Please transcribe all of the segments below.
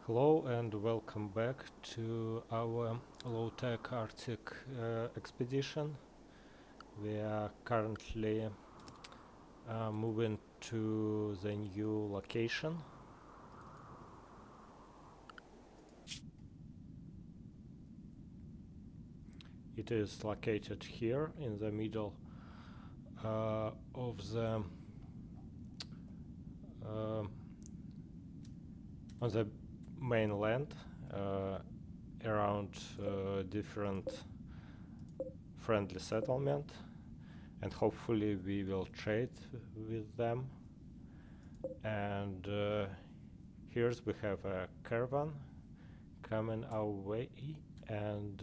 Hello and welcome back to our low-tech Arctic expedition. We are currently moving to the new location. It is located here in the middle of the on the mainland, around different friendly settlement, and hopefully we will trade with them. And here's we have a caravan coming our way, and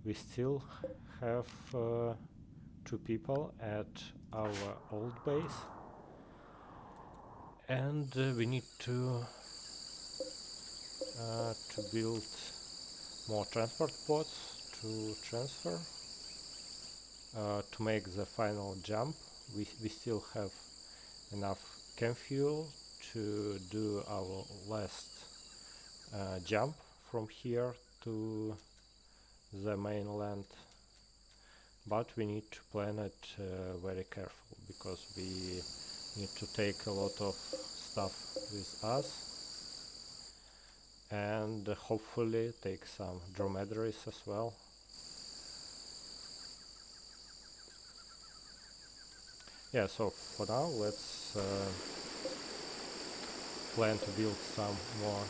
we still have two people at our old base, and we need to build more transport pods to transfer to make the final jump. We still have enough chem fuel to do our last jump from here to the mainland, but we need to plan it very careful because we need to take a lot of stuff with us and hopefully take some dromedaries as well. Yeah, so for now let's plan to build some more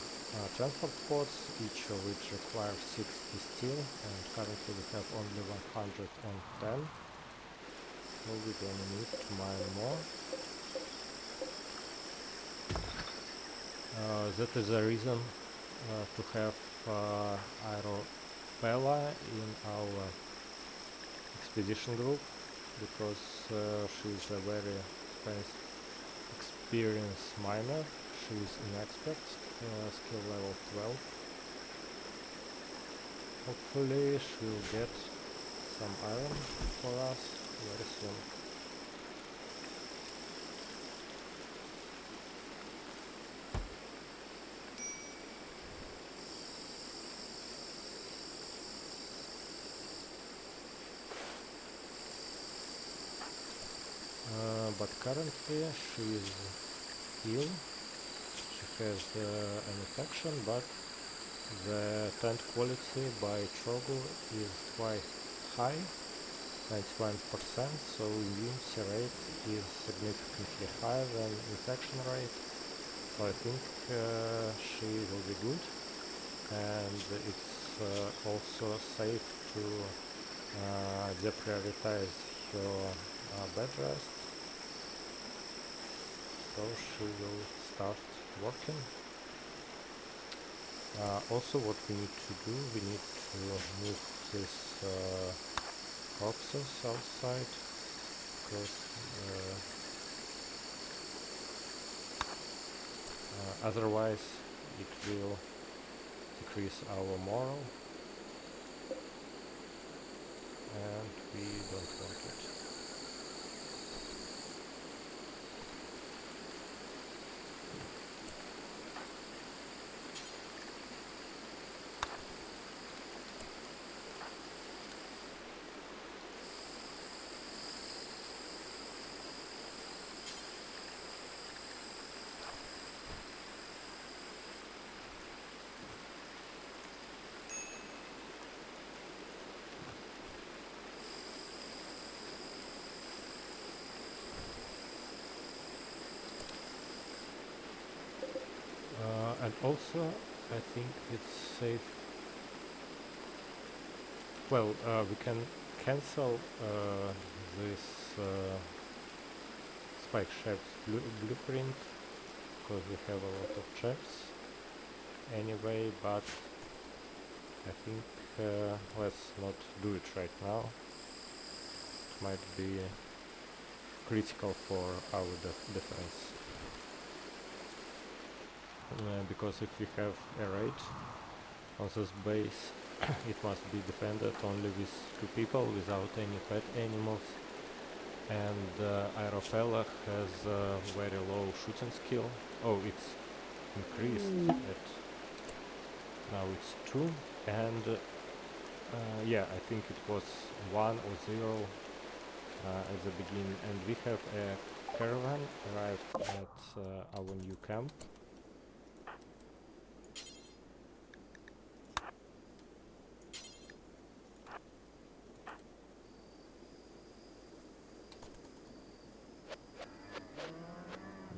transport pods, each of which requires 60 steel, and currently we have only 110, so we're gonna need to mine more. That is the reason to have Iropela in our expedition group, because she is a very experienced miner. She is an expert, skill level 12. Hopefully she will get some iron for us very soon. But currently she is ill. She has an infection, but the tent quality by Trogu is quite high, 91%, so immunity rate is significantly higher than infection rate. So I think she will be good, and it's also safe to deprioritize her bed rest, so she will start working. Also what we need to do, we need to move these corpses outside, because otherwise it will decrease our morale, and we don't want it. And also I think it's safe. Well, we can cancel this spike shaped blueprint because we have a lot of traps anyway, but I think let's not do it right now. It might be critical for our defense. Because if we have a raid on this base, it must be defended only with two people without any pet animals, and Iropela has very low shooting skill. Oh, it's increased at Now it's 2, and yeah, I think it was 1 or 0 at the beginning, and we have a caravan arrived at our new camp.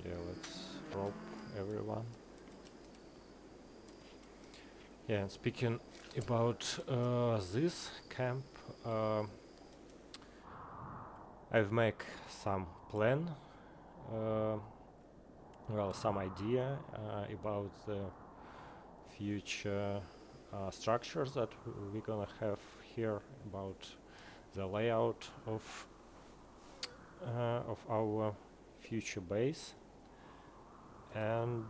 Yeah, let's rope everyone. Yeah, and speaking about this camp, I've made some plan, well, some idea about the future structures that we're gonna have here, about the layout of our future base, and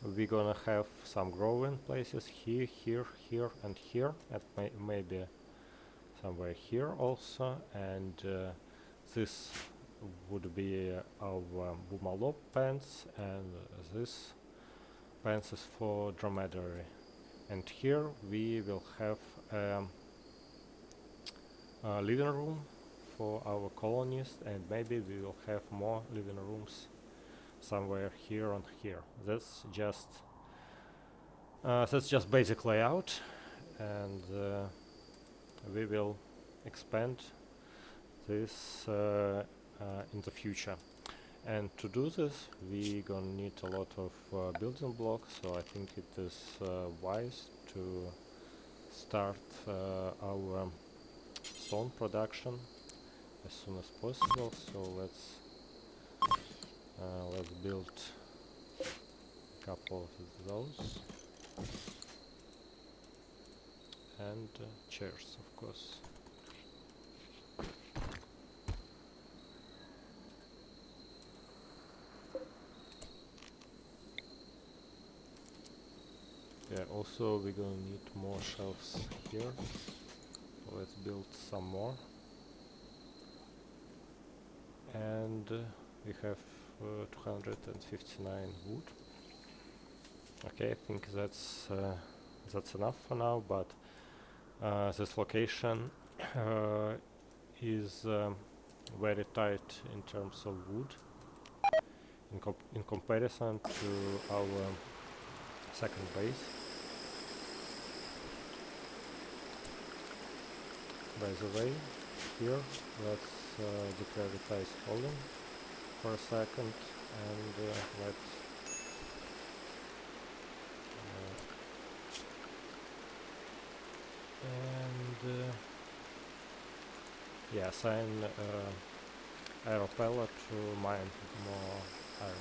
we're gonna have some growing places here, here, here, and here, and maybe somewhere here also, and this would be our boomalop pens, and this pens is for dromedary. And here we will have a living room for our colonists, and maybe we will have more living rooms somewhere here and here. That's just basic layout, and we will expand this in the future. And to do this, we gonna need a lot of building blocks, so I think it is wise to start our stone production as soon as possible. So let's build a couple of those, and chairs, of course. Yeah, also we're gonna need more shelves here. Let's build some more. And we have 259 wood. Okay, I think that's enough for now, but this location is very tight in terms of wood in comparison to our second base. By the way, here let's deprioritize holding for a second, and let's yeah, assign Iropela to mine more iron.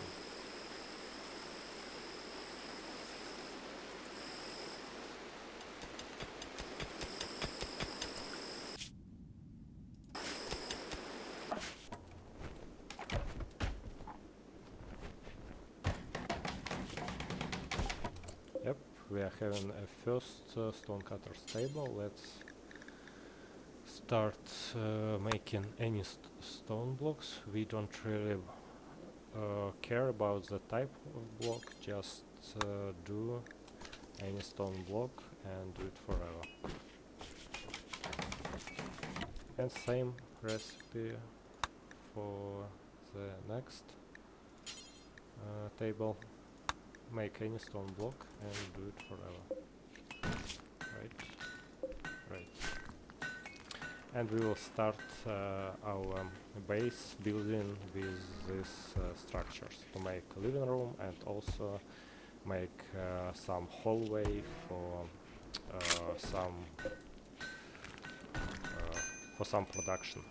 Yep, we are having a first stonecutter stable. Let's start making any stone blocks. We don't really care about the type of block, just do any stone block and do it forever. And same recipe for the next table. Make any stone block and do it forever. Right. And we will start our base building with these structures to make a living room, and also make some hallway for some production.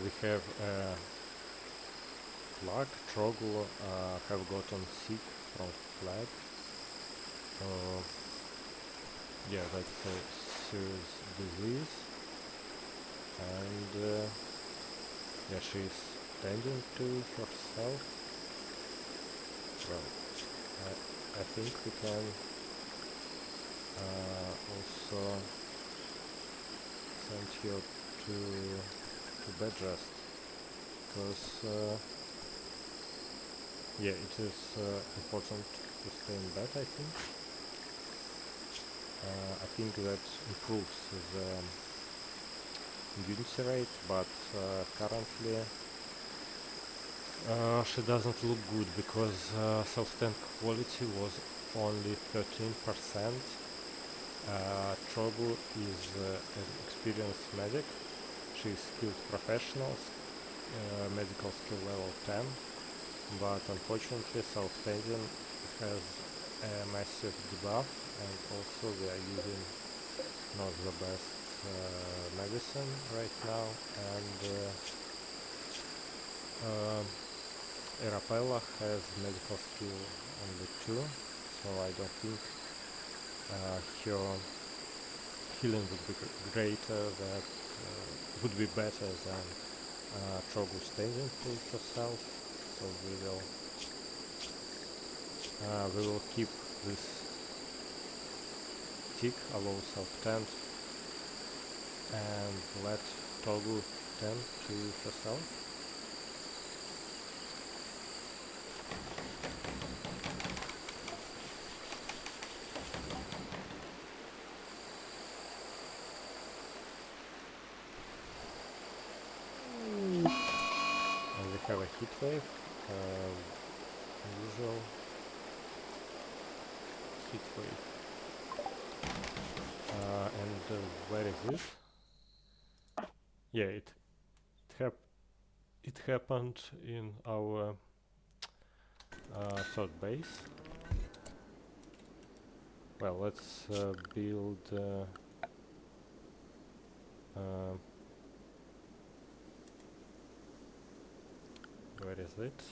We have a flag. Trogu have gotten sick from flag. Yeah, that's serious disease, and yeah, she's tending to herself. Well, I think we can also send her to bed rest, because yeah, it is important to stay in bed, I think. I think that improves the immunity rate, but currently she doesn't look good, because self-tank quality was only 13%. Trogu is an experienced medic. She is skilled professional, medical skill level 10, but unfortunately self-tanking has a massive debuff, and also we are using not the best medicine right now, and Iropela has medical skill only 2, so I don't think her healing would be greater, that would be better than Trogu standing to herself. So we will keep this tick allow self-tend and let Trogu tend to herself. And we have a heat wave, usual heat wave. And where is it? Yeah, it happened in our third base. Well, let's build where is it?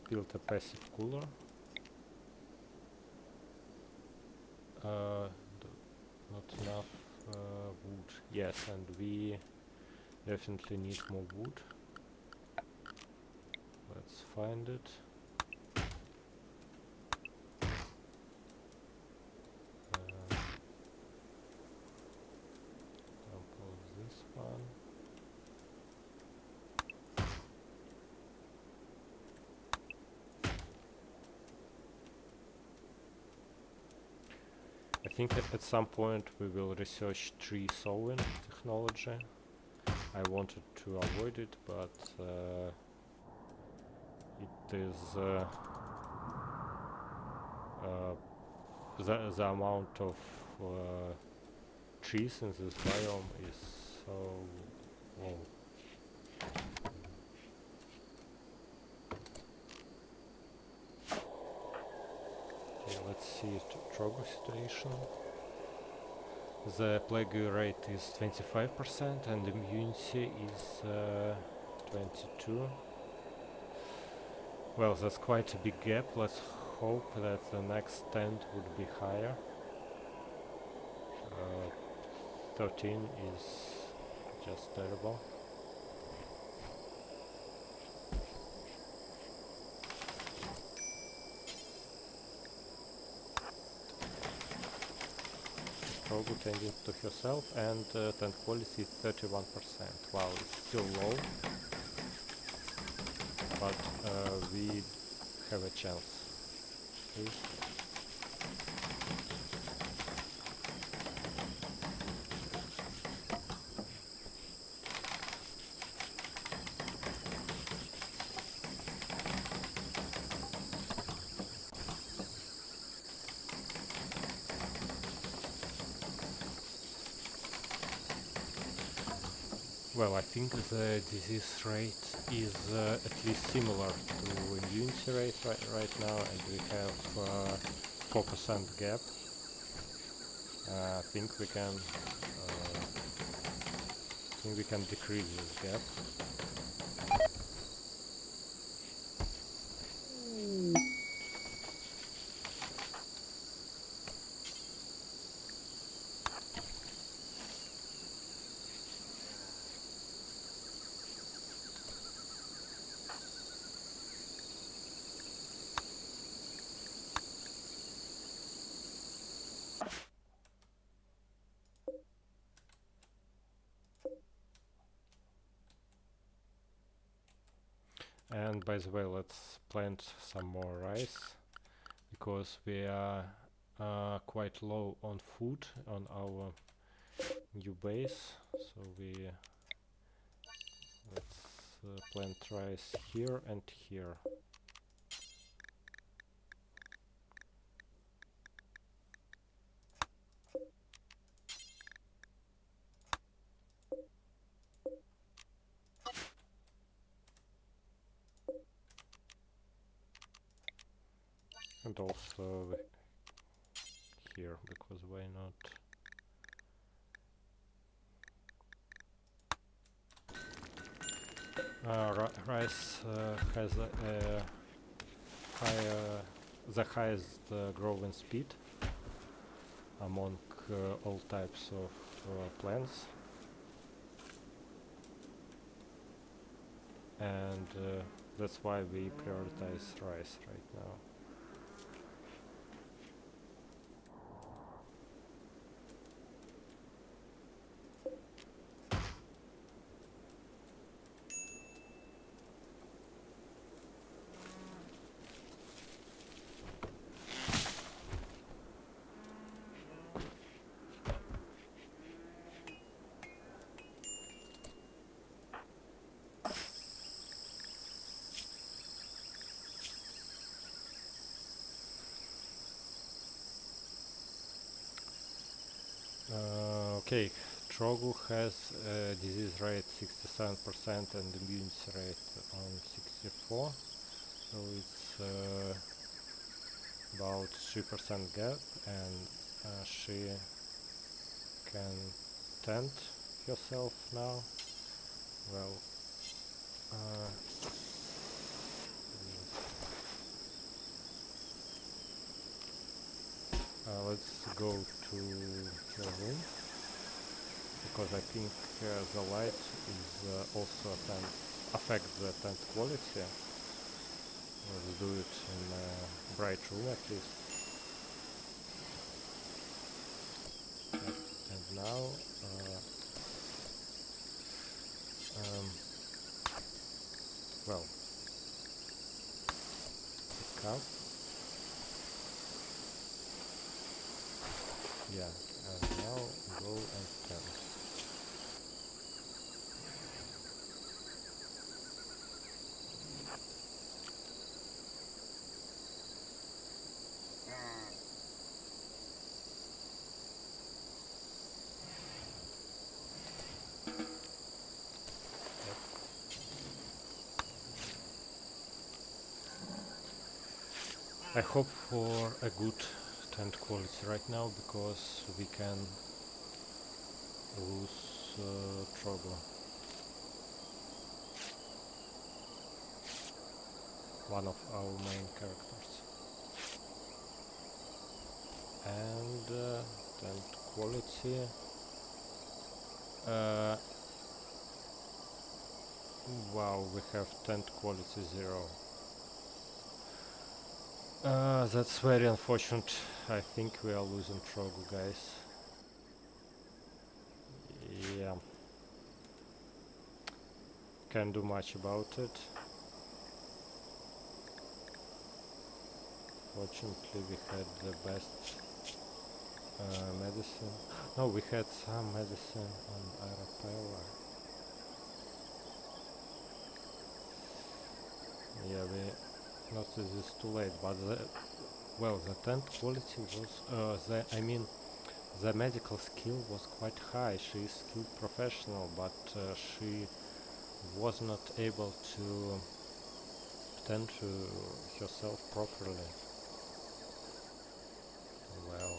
Build a passive cooler. Not enough wood. Yes, and we definitely need more wood. Let's find it. Example of this one. I think at some point we will research tree sowing technology. I wanted to avoid it, but it is the amount of trees in this biome is so low. Okay, let's see Trogu situation. The plague rate is 25% and immunity is 22. Well, that's quite a big gap. Let's hope that the next stand would be higher. 13 is just terrible. Trogu tending to herself, and tent quality is 31%. Wow, it's still low, but we have a chance. Please. Well, I think the disease rate is at least similar to immunity rate right now, and we have 4% gap. I think we can decrease this gap. And by the way, let's plant some more rice, because we are quite low on food on our new base. So let's plant rice here and here. And also here, because why not? Rice has the highest growing speed among all types of plants, and that's why we prioritize rice right now. Okay, Trogu has a disease rate 67% and immunity rate on 64, so it's about 3% gap, and she can tend herself now. Well, let's go to her room, because I think the light is also affects the tent quality. Let's do it in a bright room at least. And now well, pick up. Yeah, and now go and tent. I hope for a good tent quality right now, because we can lose Trogu, one of our main characters. And tent quality, wow, we have tent quality 0. That's very unfortunate. I think we are losing Trogu, guys. Yeah, can't do much about it. Fortunately, we had the best medicine. No, we had some medicine on Iropela. Yeah, we noticed this too late, but the tent quality was, the medical skill was quite high. She is skilled professional, but she was not able to tend to herself properly. Well,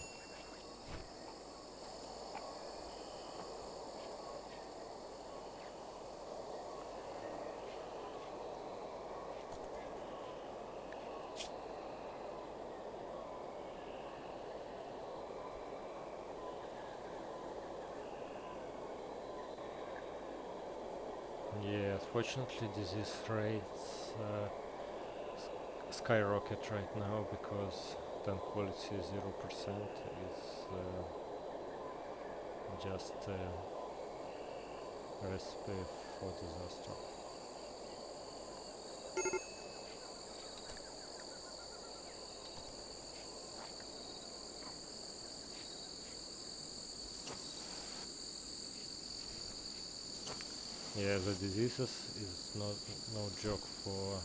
yeah, fortunately disease rates skyrocket right now, because tent quality 0% is just a recipe for disaster. Yeah, the diseases is not no joke for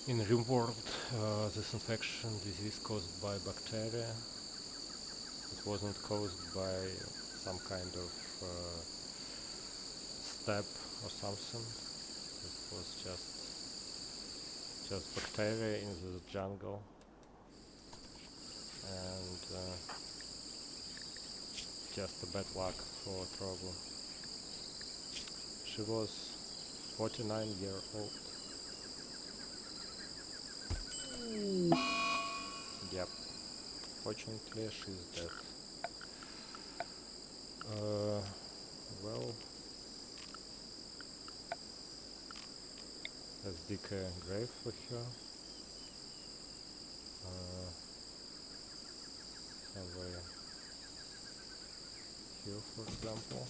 in RimWorld. This infection disease caused by bacteria. It wasn't caused by some kind of step or something. It was just bacteria in the jungle, and just a bad luck for Trogu. She was 49-year-old. Yep, fortunately she's dead. Well, let's dig a grave for her. Somewhere here, for example.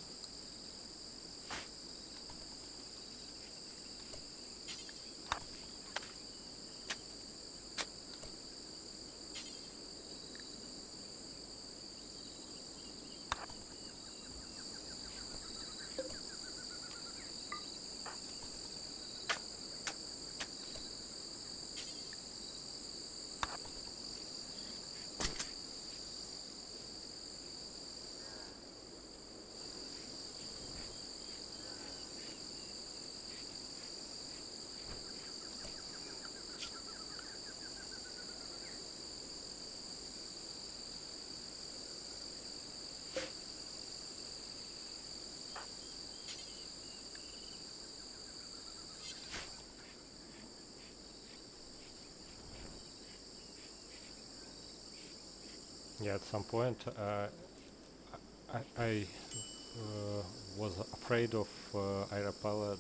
Yeah, at some point I was afraid of Iropela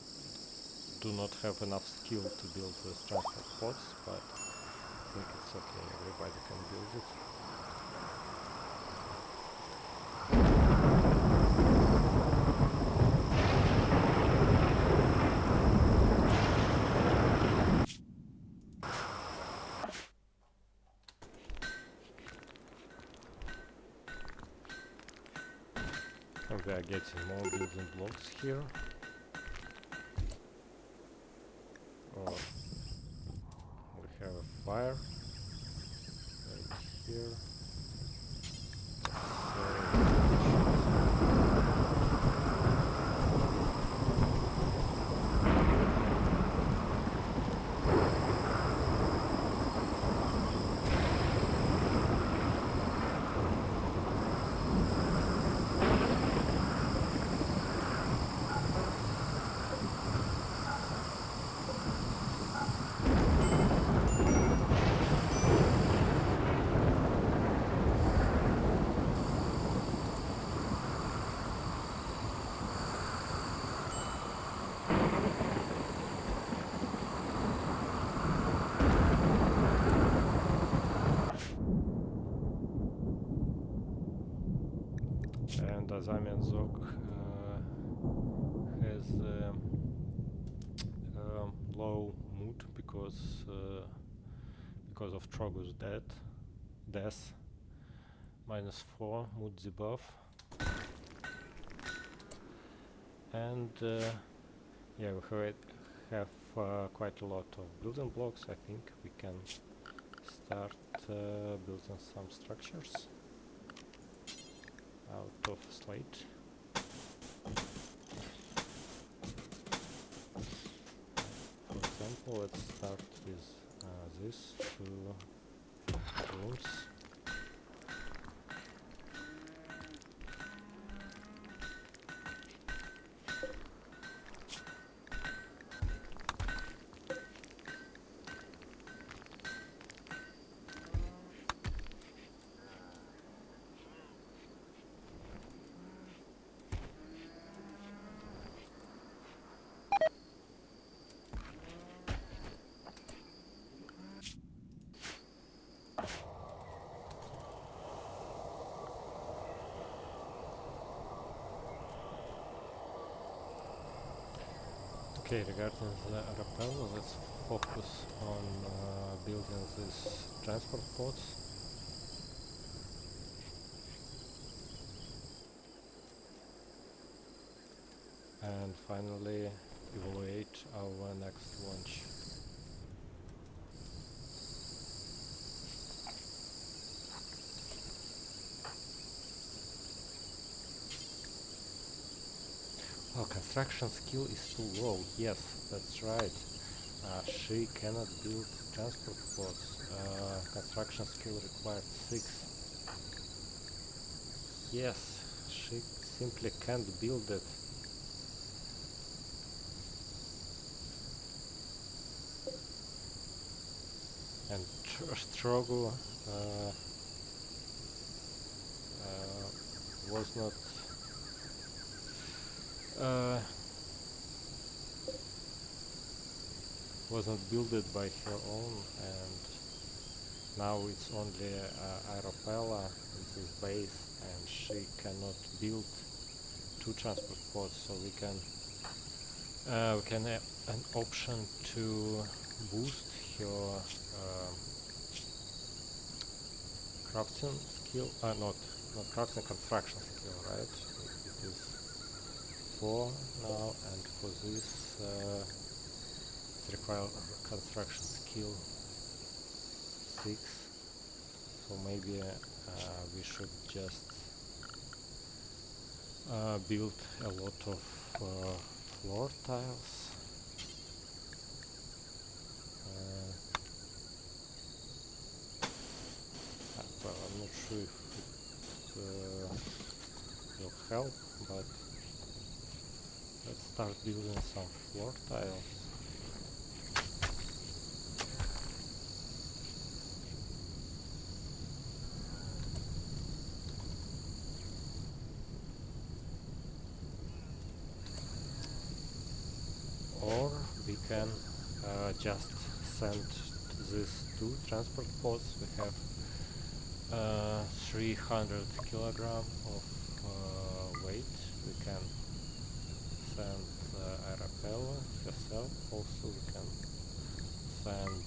do not have enough skill to build the transport pods, but I think it's okay, everybody can build it. And we are getting more building blocks here. We have a fire right here. And Azami and Zog has low mood because of Trogu's death. -4 mood debuff. And yeah, we have quite a lot of building blocks. I think we can start building some structures out of slate. For example, let's start with these 2 rooms. Okay, regarding the Iropela, let's focus on building these transport pods. And finally evaluate our next launch. Oh, construction skill is too low. Yes, that's right. She cannot build transport pods. Construction skill required 6. Yes, she simply can't build it. And Trogu was not builded by her own, and now it's only Iropela in this base, and she cannot build 2 transport pods, so we can have an option to boost her crafting skill, not crafting, construction skill, right? It is 4 now, and for this it requires construction skill 6, so maybe we should just build a lot of floor tiles. Well, I'm not sure if it will help, but let's start building some floor tiles. Or we can just send these 2 transport pods. We have 300 kilogram of weight. We can send Iropela herself. Also we can send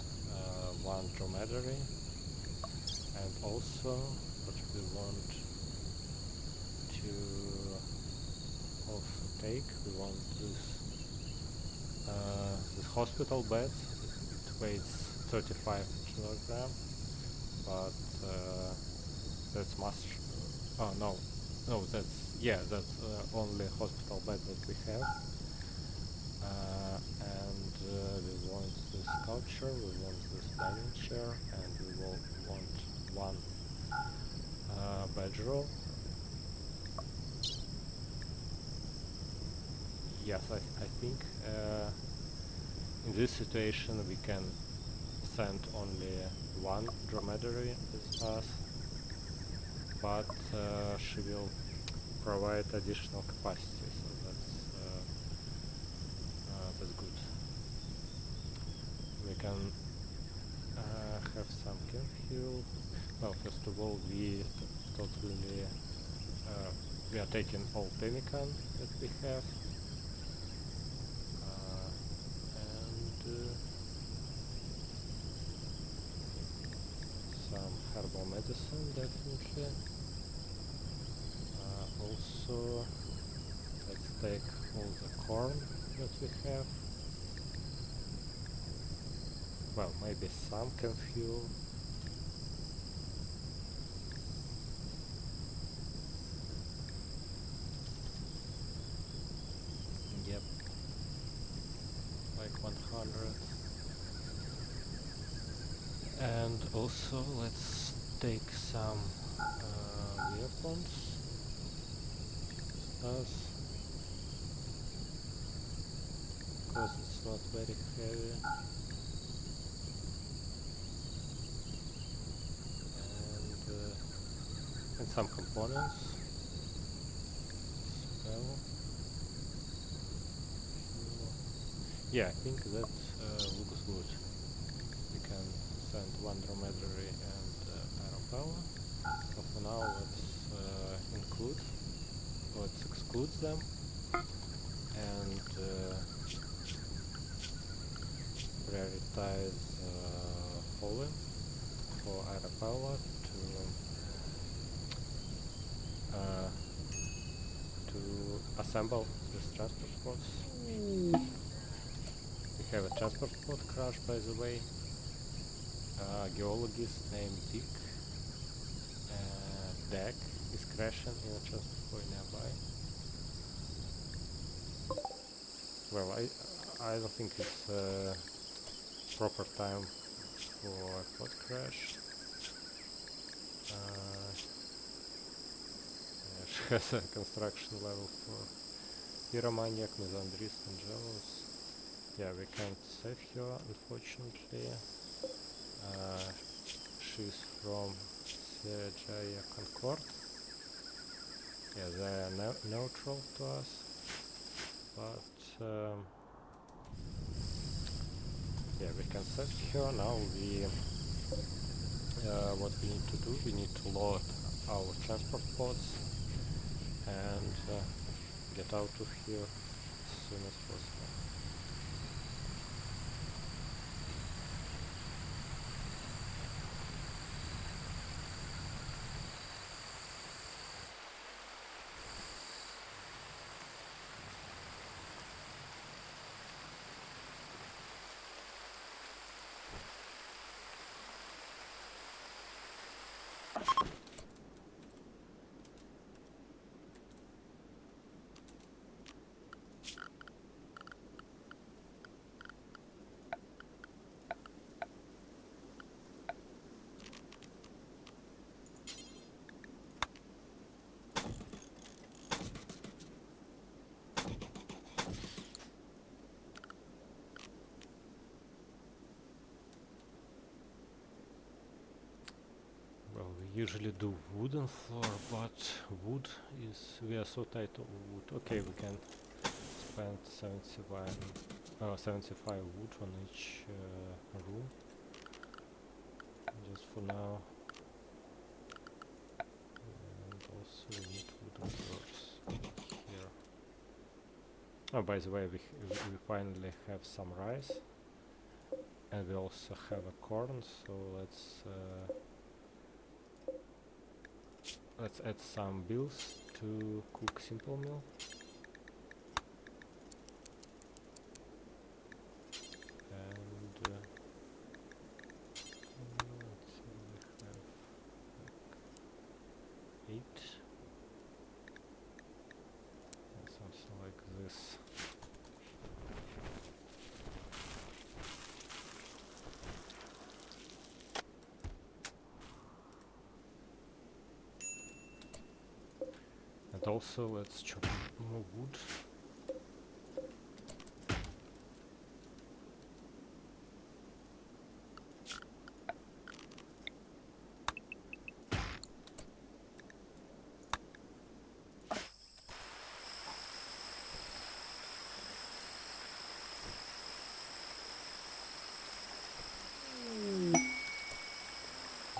1 dromedary, and also what we want to also take, we want this hospital bed. It weighs 35 kilogram, but that's much. Oh no, that's only hospital bed that we have. And we want this sculpture, we want this dining chair, and we will want 1 bedroll. Yes, I think in this situation we can send only 1 dromedary with us, but she will provide additional capacity, so that's good. We can have some camp fuel. Well, first of all, we are taking all pemmican that we have, and some herbal medicine, definitely. Also, let's take all the corn that we have. Well, maybe some camp fuel. Yep, like 100. And also let's take some weapons with us, because it's not very heavy. And some components. Spell. Yeah, I think that looks good. We can send 1 dromedary and Iropela. So for now, let's exclude them, and prioritize hauling for Iropela uh, to assemble these transport pods. We have a transport pod crash, by the way. Geologist named Dick Deck is crashing in a transport pod nearby. Well, I don't think it's proper time for a pod crash. She has a construction level for Pyromaniac, Misandrist and Jealous. Yeah, we can't save her, unfortunately. She's from Jaya Concord. Yeah, they are neutral to us, but yeah, we can save her. Now what we need to do, we need to load our transport pods and get out of here as soon as possible. Well, we usually do wooden floor, but wood is, we are so tight on wood. Okay, we can spend 75 wood on each room, just for now. And also we need wooden floors here. Oh, by the way, we finally have some rice, and we also have a corn. So let's add some bills to cook simple meal. And let's see, we have like 8 and something like this. And also let's chop more wood.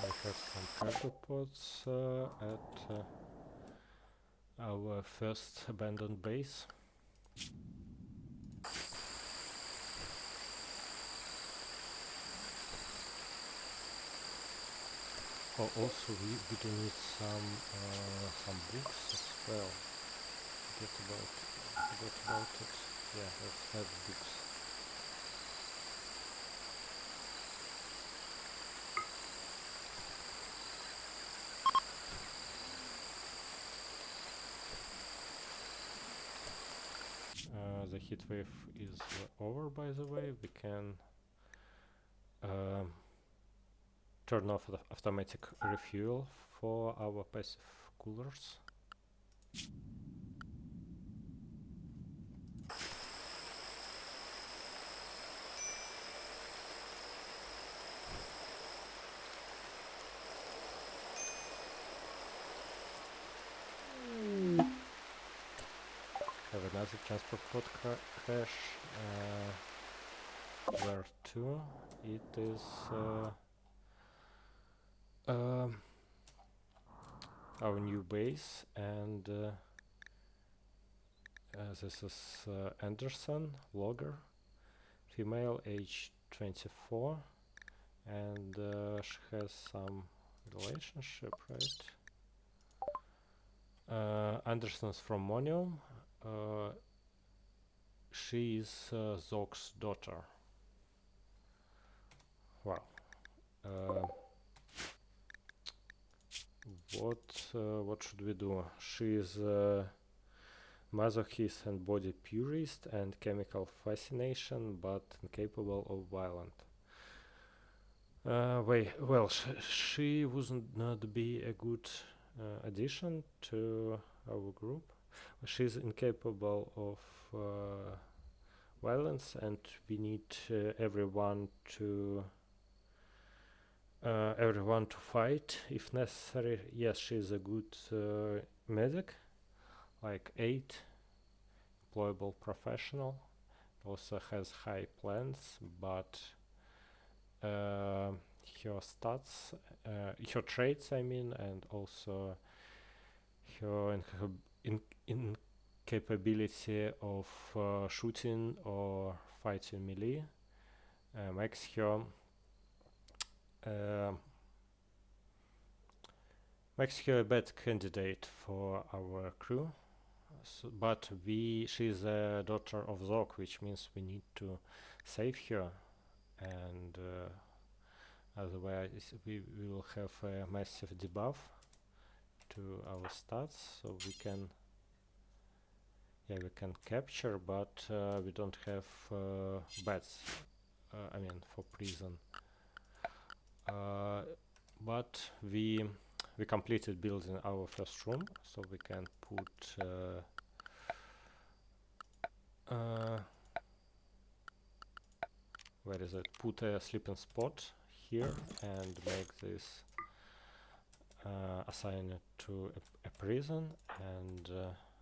I have some cargo pods at our first abandoned base. Oh, also we do need some books as well. Forgot about it. Yeah, let's add books. The heat wave is over, by the way. We can turn off the automatic refuel for our passive coolers. Have another transport pod crash. Where to? It is our new base, and this is Anderson, logger, female, age 24, and she has some relationship, right? Anderson's from Monium. She is Zog's daughter. Well, what should we do? She is masochist and body purist and chemical fascination, but incapable of violence. She would not be a good addition to our group. She's incapable of violence, and we need everyone to fight if necessary. Yes, she's a good medic, like 8, employable professional. Also has high plans, but her stats, her traits, I mean, and also her incapability of shooting or fighting melee makes her a bad candidate for our crew. But she's a daughter of Zog, which means we need to save her, and otherwise we will have a massive debuff to our stats, so we can capture, but we don't have beds, I mean for prison. But we completed building our first room, so we can put where is it? Put a sleeping spot here and make this assign it to a prison, and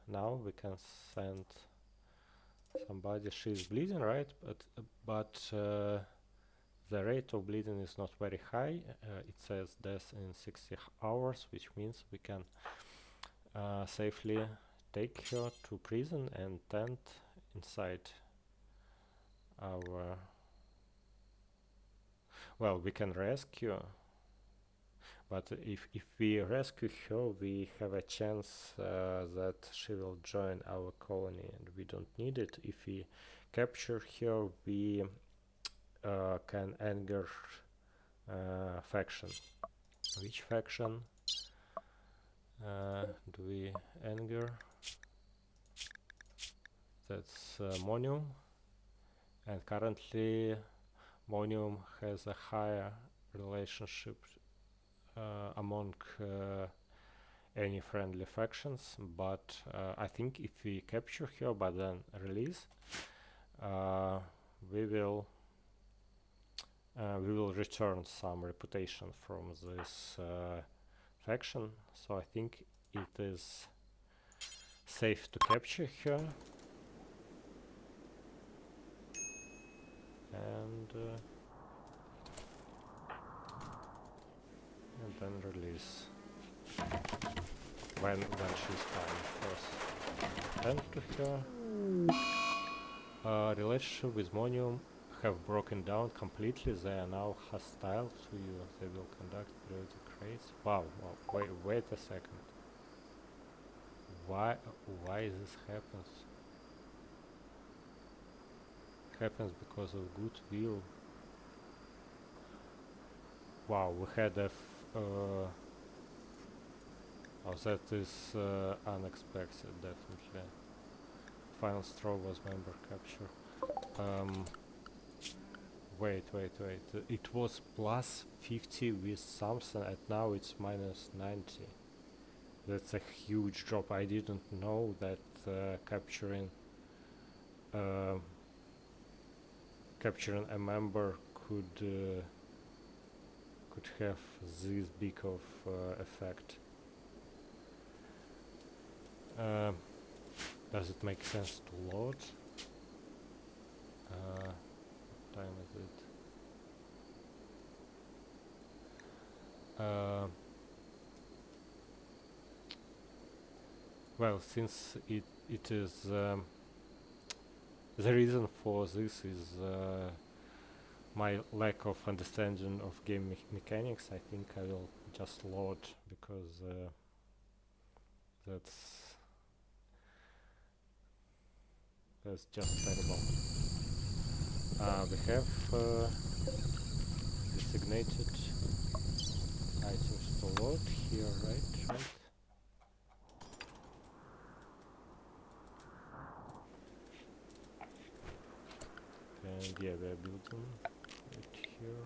now we can send somebody. She's bleeding, right? But the rate of bleeding is not very high. It says death in 60 hours, which means we can safely take her to prison and tent inside our... Well, we can rescue, but if we rescue her, we have a chance that she will join our colony, and we don't need it. If we capture her, we can anger faction. Which faction do we anger? That's Monium, and currently Monium has a higher relationship among any friendly factions, but I think if we capture her but then release, we will return some reputation from this faction, so I think it is safe to capture her and then release when she's fine, of course. Tend to her. Relationship with Monium have broken down completely. They are now hostile to you. They will conduct periodic raids. Wow, wait a second. Why this happens? It happens because of goodwill. Wow, we had a that is unexpected, definitely. Final straw was member capture. Wait. It was plus 50 with something, and now it's minus 90. That's a huge drop. I didn't know that capturing a member could have this big of effect. Does it make sense to load? What time is it? Well, since it is the reason for this is my lack of understanding of game mechanics, I think I will just load, because that's just terrible. We have designated items to load here, right? And yeah, we are building right here.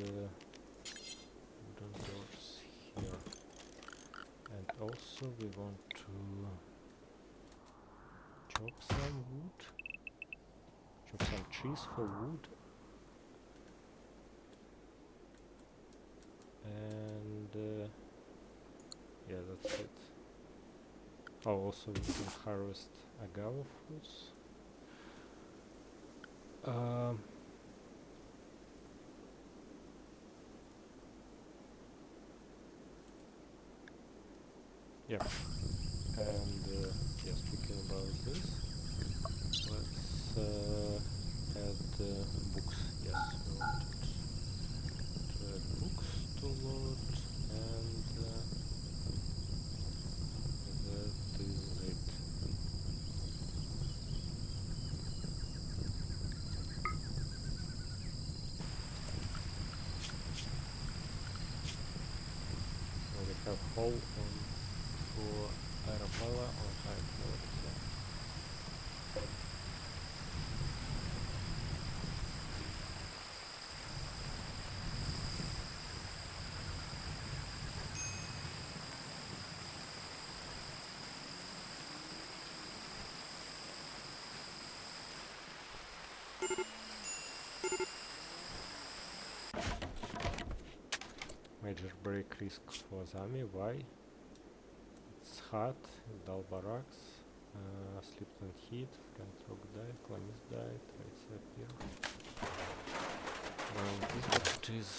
Wooden doors here. And also we want to chop some wood, chop some trees for wood, and yeah, that's it. Oh, also we can harvest agave fruits. Yeah, and yeah, speaking about this, let's add books. Yes, we wanted to add books to load, and that is it. Now we have hole on for Iropela or Iropela. Major break risk for Azami. Why? It's hot, dull barracks, slept in heat, front rock died, Clamis died, right side here. Well, this is what it is.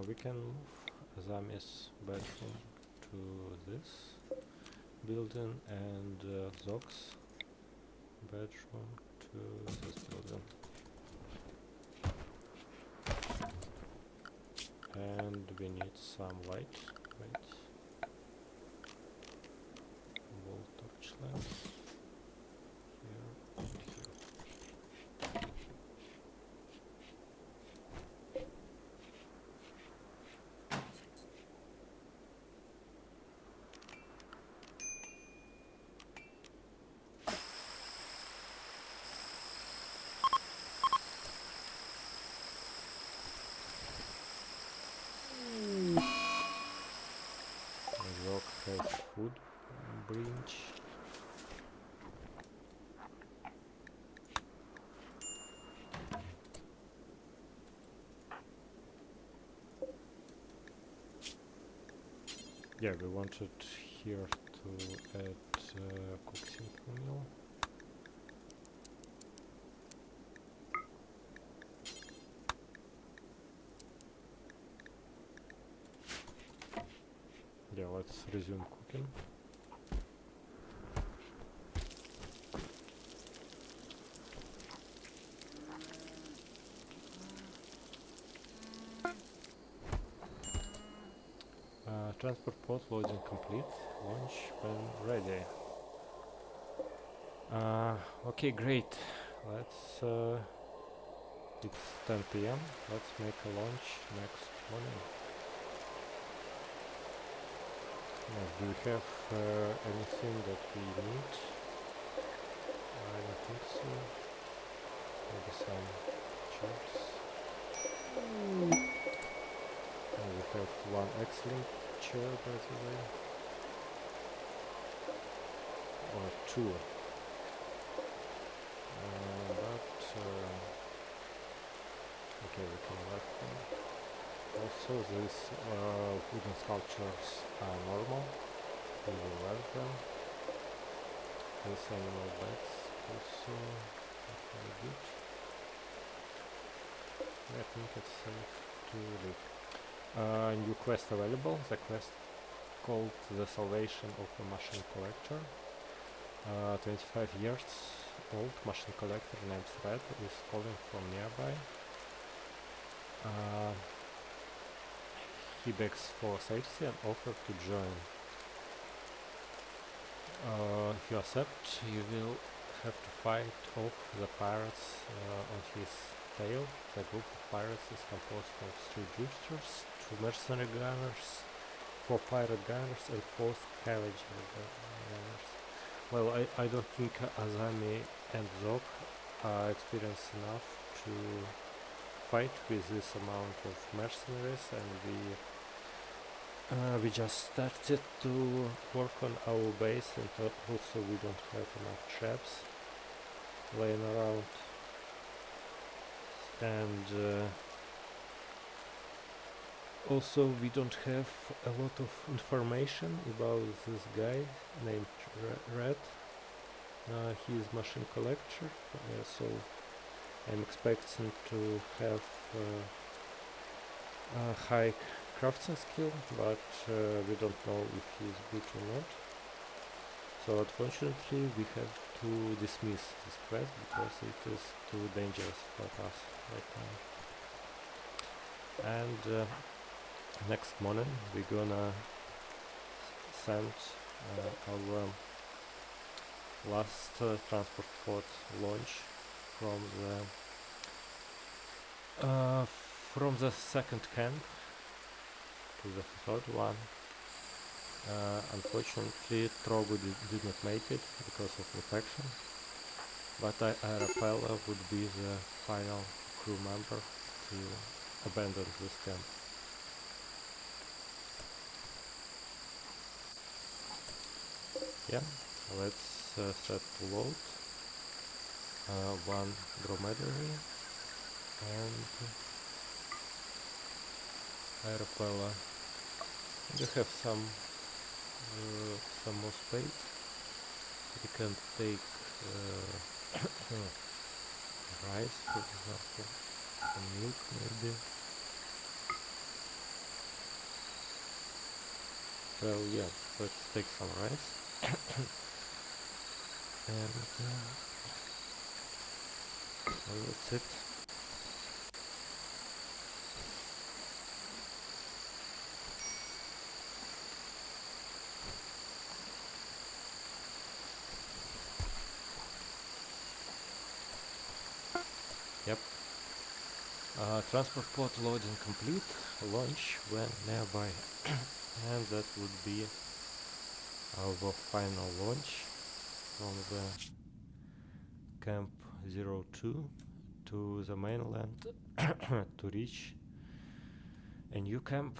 We can move Azami's bedroom to this building and Zog's bedroom to this building. And we need some light, right? Wall torch lamp. Here and here. Rock has food branch. Yeah, we wanted here to add cooking meal. Yeah, let's resume cooking. Transport pod loading complete. Launch when ready. Okay, great. Let's. It's 10 p.m. Let's make a launch next morning. Do we have anything that we need? I don't think so. Maybe some chips. And we have one excellent chair, by the way. Or two. Okay, we can left them. Also, these wooden sculptures are normal. We will land them. These animal beds also not very good. I think it's safe to leave. New quest available. The quest called The Salvation of a Machine Collector. 25 years old machine collector named Red is calling from nearby. He begs for safety and offers to join. If you accept, you will have to fight off the pirates on his tail. The group of pirates is composed of 3 drifters, 2 mercenary gunners, 4 pirate gunners and 4 scavenger gunners. Well, I don't think Azami and Zog are experienced enough to fight with this amount of mercenaries, and we just started to work on our base, and also we don't have enough traps laying around, and also we don't have a lot of information about this guy named Red. He is machine collector, so I'm expecting to have a high crafting skill, but we don't know if he is good or not. So unfortunately we have to dismiss this quest because it is too dangerous for us right now. And next morning we're gonna send our last transport pod launch from the second camp to the third one. Unfortunately Trogu did not make it because of infection, but Iropela would be the final crew member to abandon this camp. Yeah, let's set to load one dromedary and Iropela. We have some more space. We can take rice, for example, some milk maybe. Well, yeah, let's take some rice. And well, that's it. Yep. Transport pod loading complete. Launch when nearby. And that would be our final launch from the camp 02 to the mainland to reach a new camp.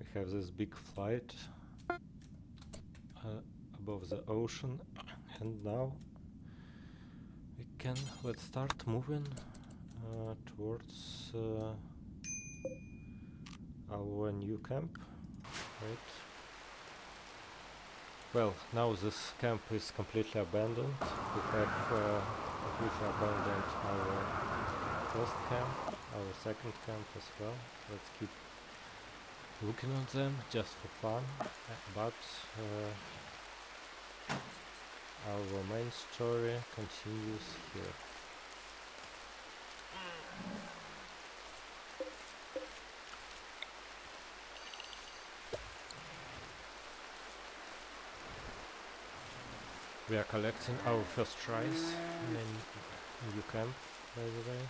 We have this big flight above the ocean, and now let's start moving towards our new camp, right? Well, now this camp is completely abandoned. We have completely abandoned our first camp, our second camp as well. Let's keep looking at them just for fun, but our main story continues here. We are collecting our first rice in a new camp, by the way.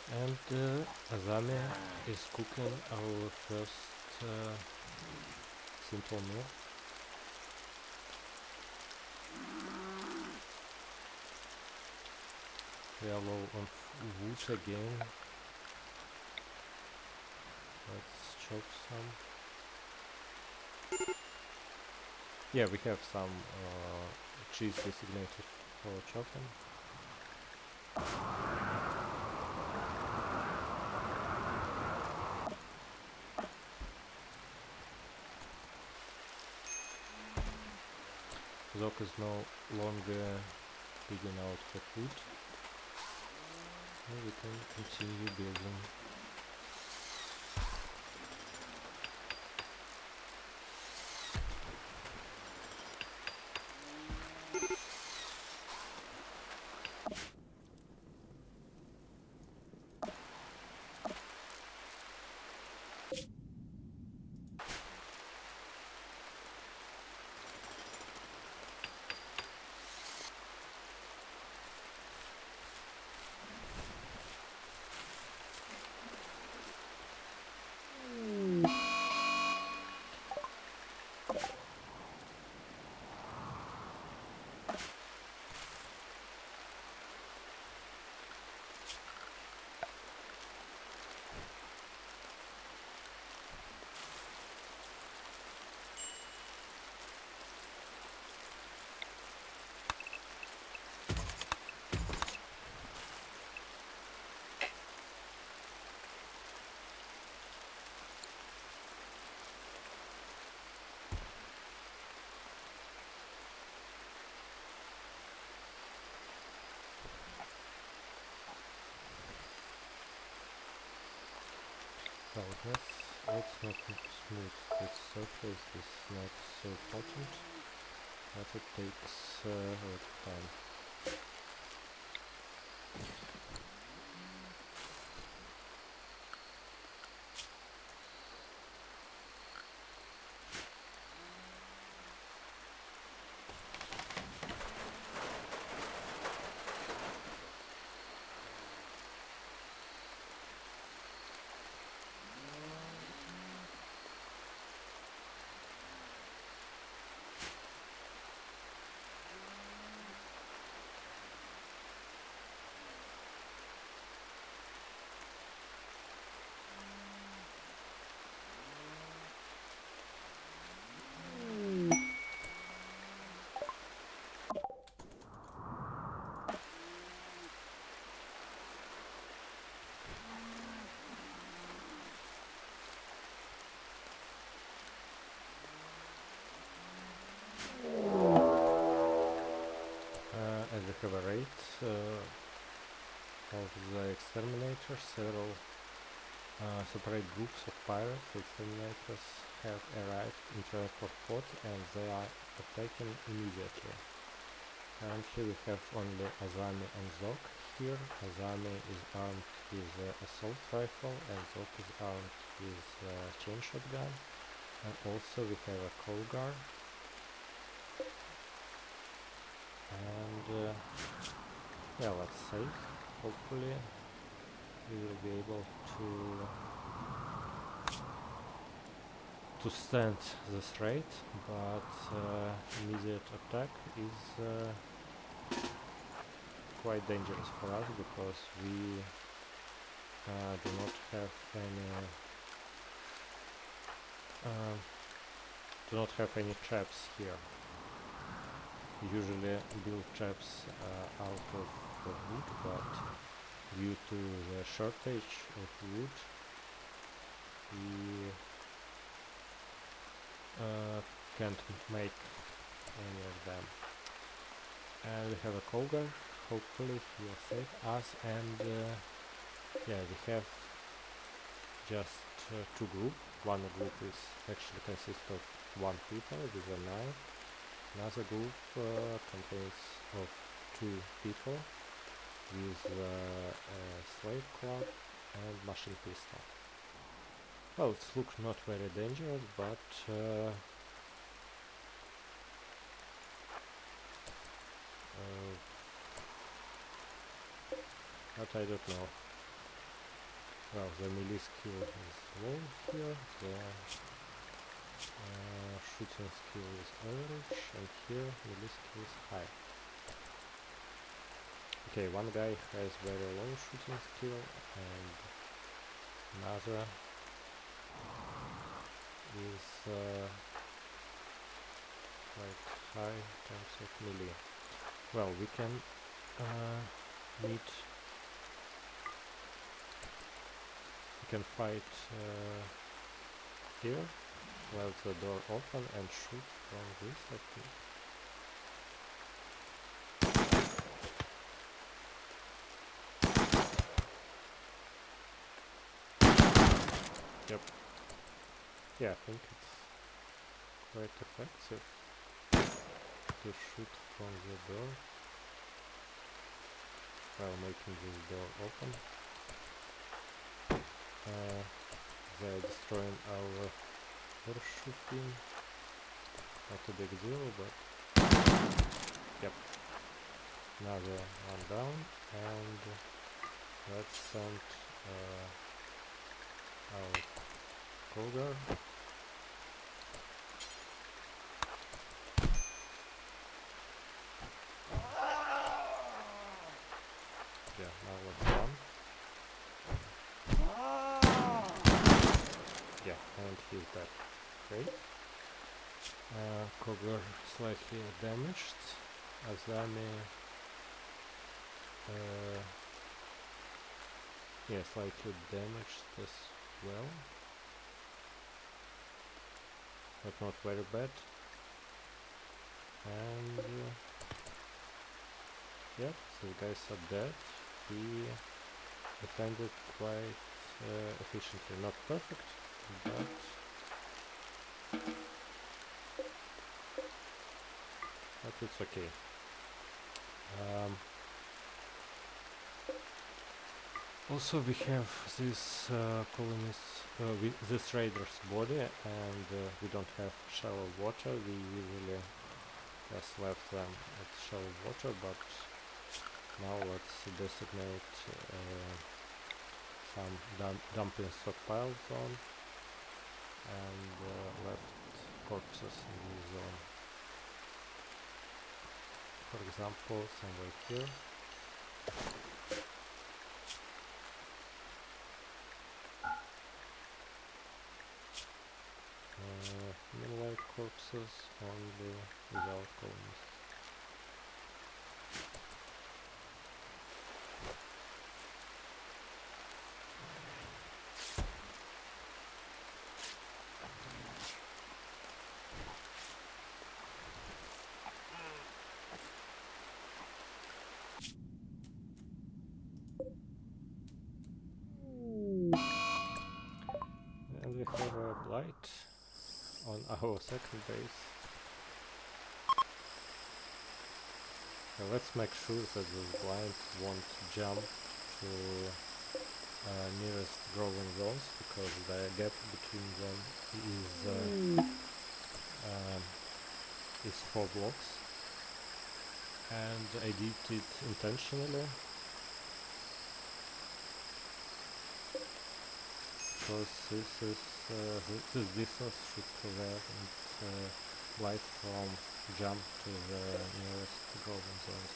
And Azami is cooking our first simple meal. We are low on wood again. Let's chop some. Yeah, we have some cheese designated for chopping. Zok is no longer digging out for food. And we can continue building. So let's not smooth this surface, is not so potent, but it takes a lot of time. As we have a raid of the exterminators, several separate groups of pirates. The exterminators have arrived in transport pods and they are attacking immediately. Currently we have only Azami and Zok here. Azami is armed with assault rifle and Zok is armed with chain shotgun. And also we have a Colgar. And yeah, let's save. Hopefully we will be able to stand this raid, but immediate attack is quite dangerous for us because we do not have any traps here. Usually build traps out of wood, but due to the shortage of wood we can't make any of them. And we have a Colgar, hopefully he will save us. And yeah, we have just two groups. One group is actually consists of one people with a knife. Another group contains of two people with a slave club and machine pistol. Well, it looks not very dangerous, but I don't know. Well, the melee skill is low here, the shooting skill is average, and here melee skill is high. Okay, one guy has very low shooting skill and another is quite high in terms of melee. Well, we can meet. We can fight here. Let the door open and shoot from this, I think. Yep. Yeah, I think it's quite effective to shoot from the door while making this door open. They're destroying our parachute beam. Not a big deal, but yep. Another one down, and let's send our Trogu. Yeah, now let's run. Yeah, and he's dead. Great. Trogu slightly damaged. Azami yeah, slightly damaged as well, but not very bad. And yeah, the guys are dead. We defended quite efficiently, not perfect, but it's okay. Also, we have this this raider's body, and we don't have shallow water. We usually just left them at shallow water, but now let's designate some dumping stockpile zone and left corpses in this zone. For example, somewhere here. Mainland corpses only without colonists. And we have a blight on our second base. Now let's make sure that the blind won't jump to nearest growing zones, because the gap between them is 4 blocks, and I did it intentionally because this distance should prevent light from jump to the nearest growing zones.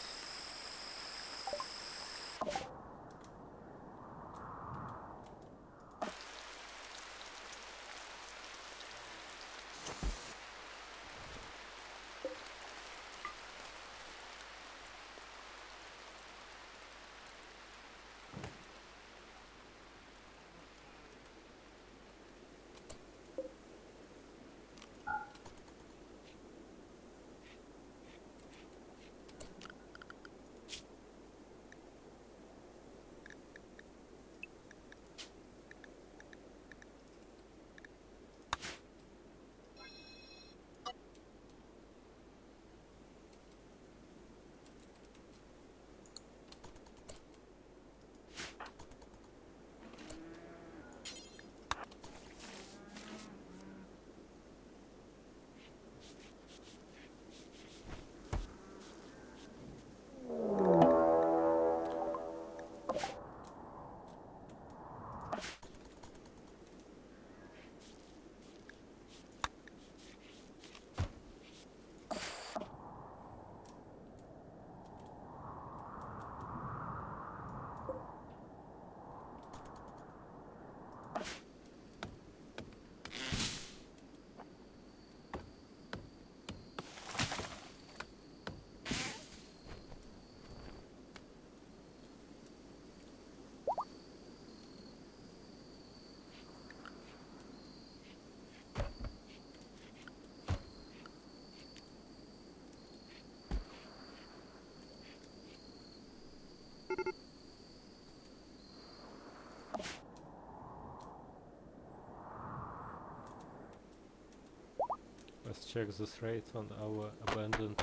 Let's check this rate on our abandoned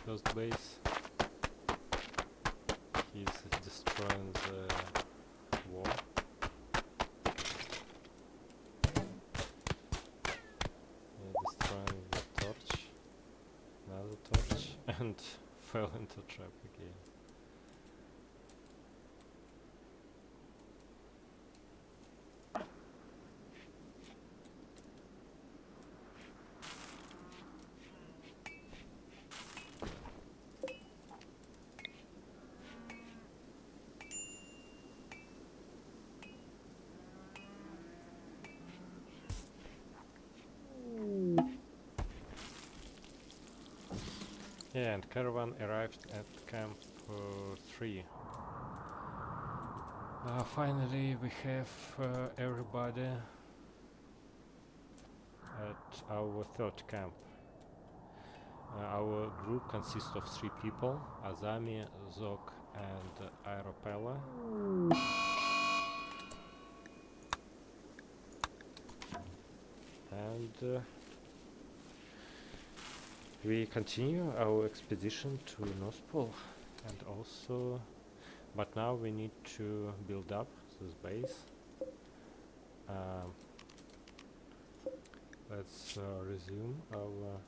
first base. He's destroying the wall. Destroying the torch, another torch, and fell into trap again. Yeah, and caravan arrived at camp 3. Finally, we have everybody at our third camp. Our group consists of 3 people: Azami, Zog, and Iropela. And we continue our expedition to North Pole, and also, but now we need to build up this base. Let's resume our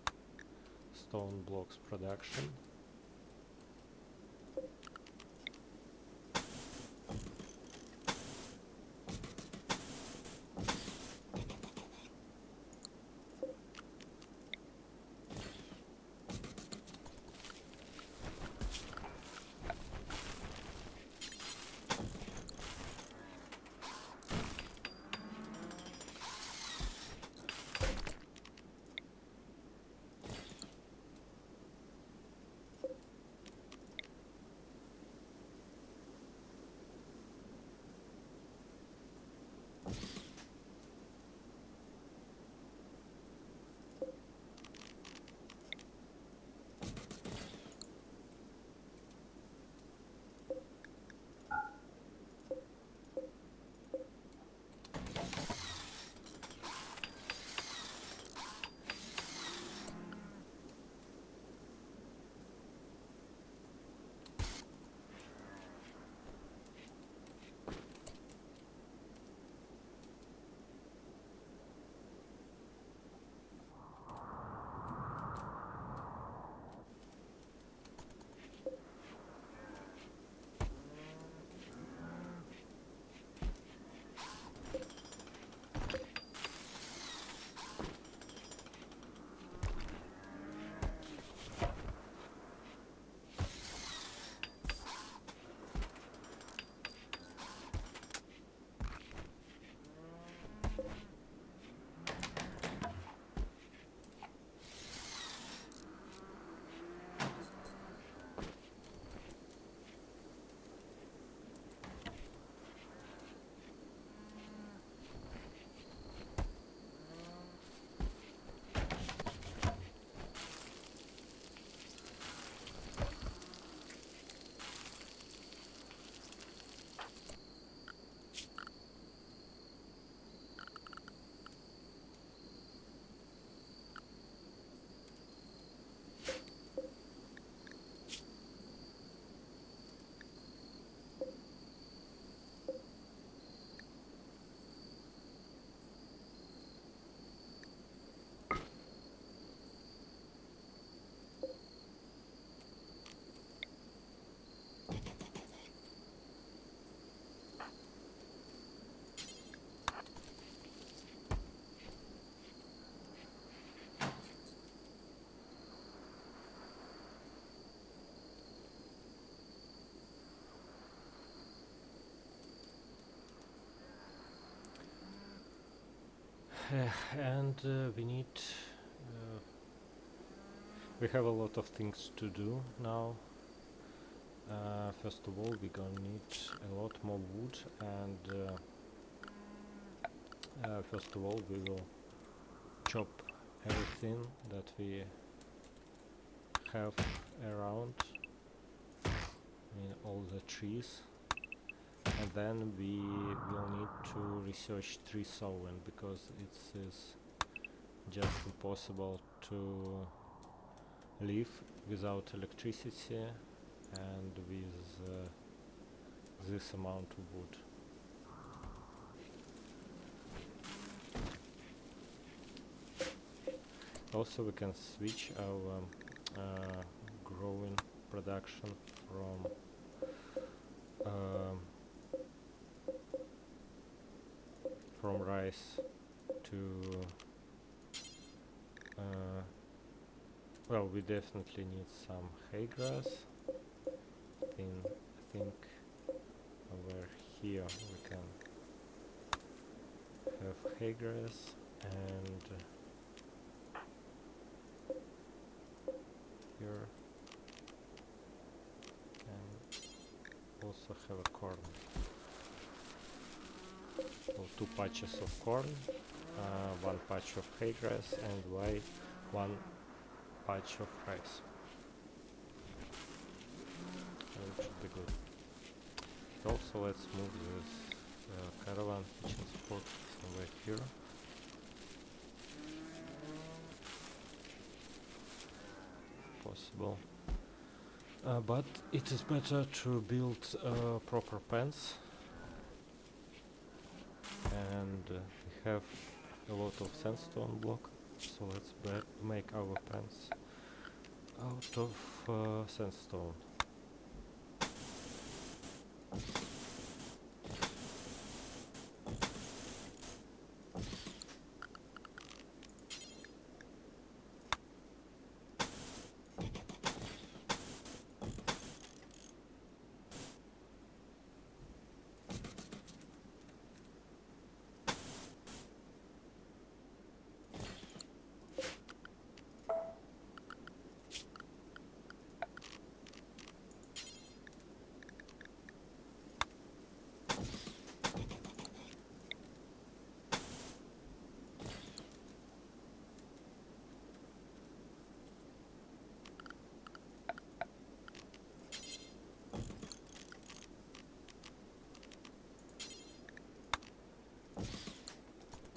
stone blocks production. And we have a lot of things to do now. First of all, we're gonna need a lot more wood, and first of all we will chop everything that we have around, all the trees, and then we will need to research tree sowing, because it is just impossible to live without electricity and with this amount of wood. Also we can switch our growing production from rice to well, we definitely need some hay grass. I think over here we can have hay grass, and here can also have a corn. So 2 patches of corn, 1 patch of hay grass, and 1 patch of rice. So it should be good. Also, let's move this caravan kitchen spot somewhere here. Possible. But it is better to build proper pens, and we have a lot of sandstone block, so let's make our pens out of sandstone.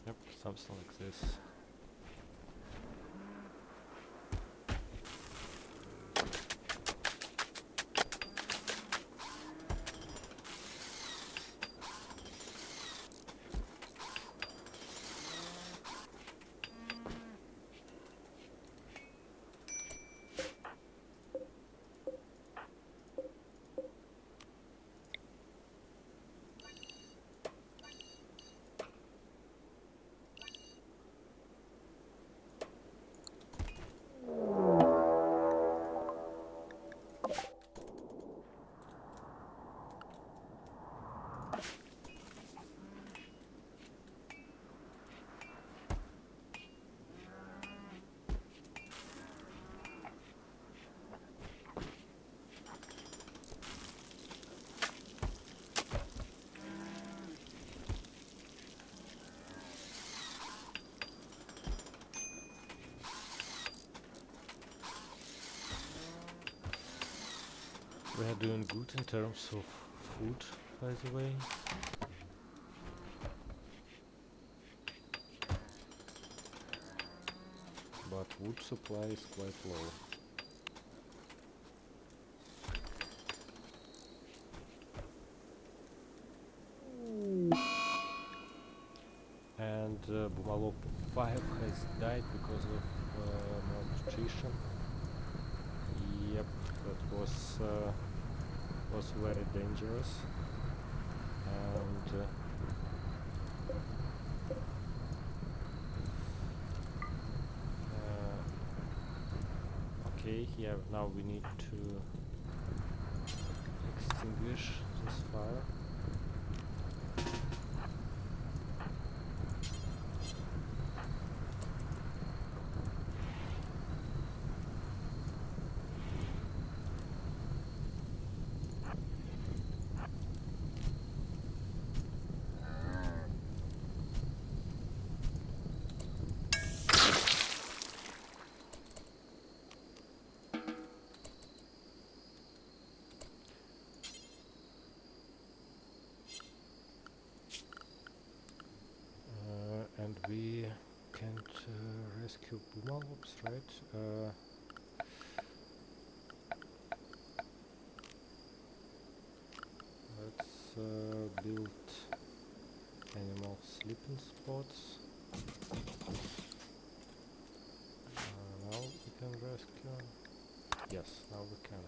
Yep, something like this. We are doing good in terms of food, by the way. But wood supply is quite low. And Bumalo 5 has died because of malnutrition. Yep, that was very dangerous. And okay, yeah, now we need to extinguish this fire. rescue boomallops, right? Let's build animal sleeping spots. Now we can rescue. Yes, now we can.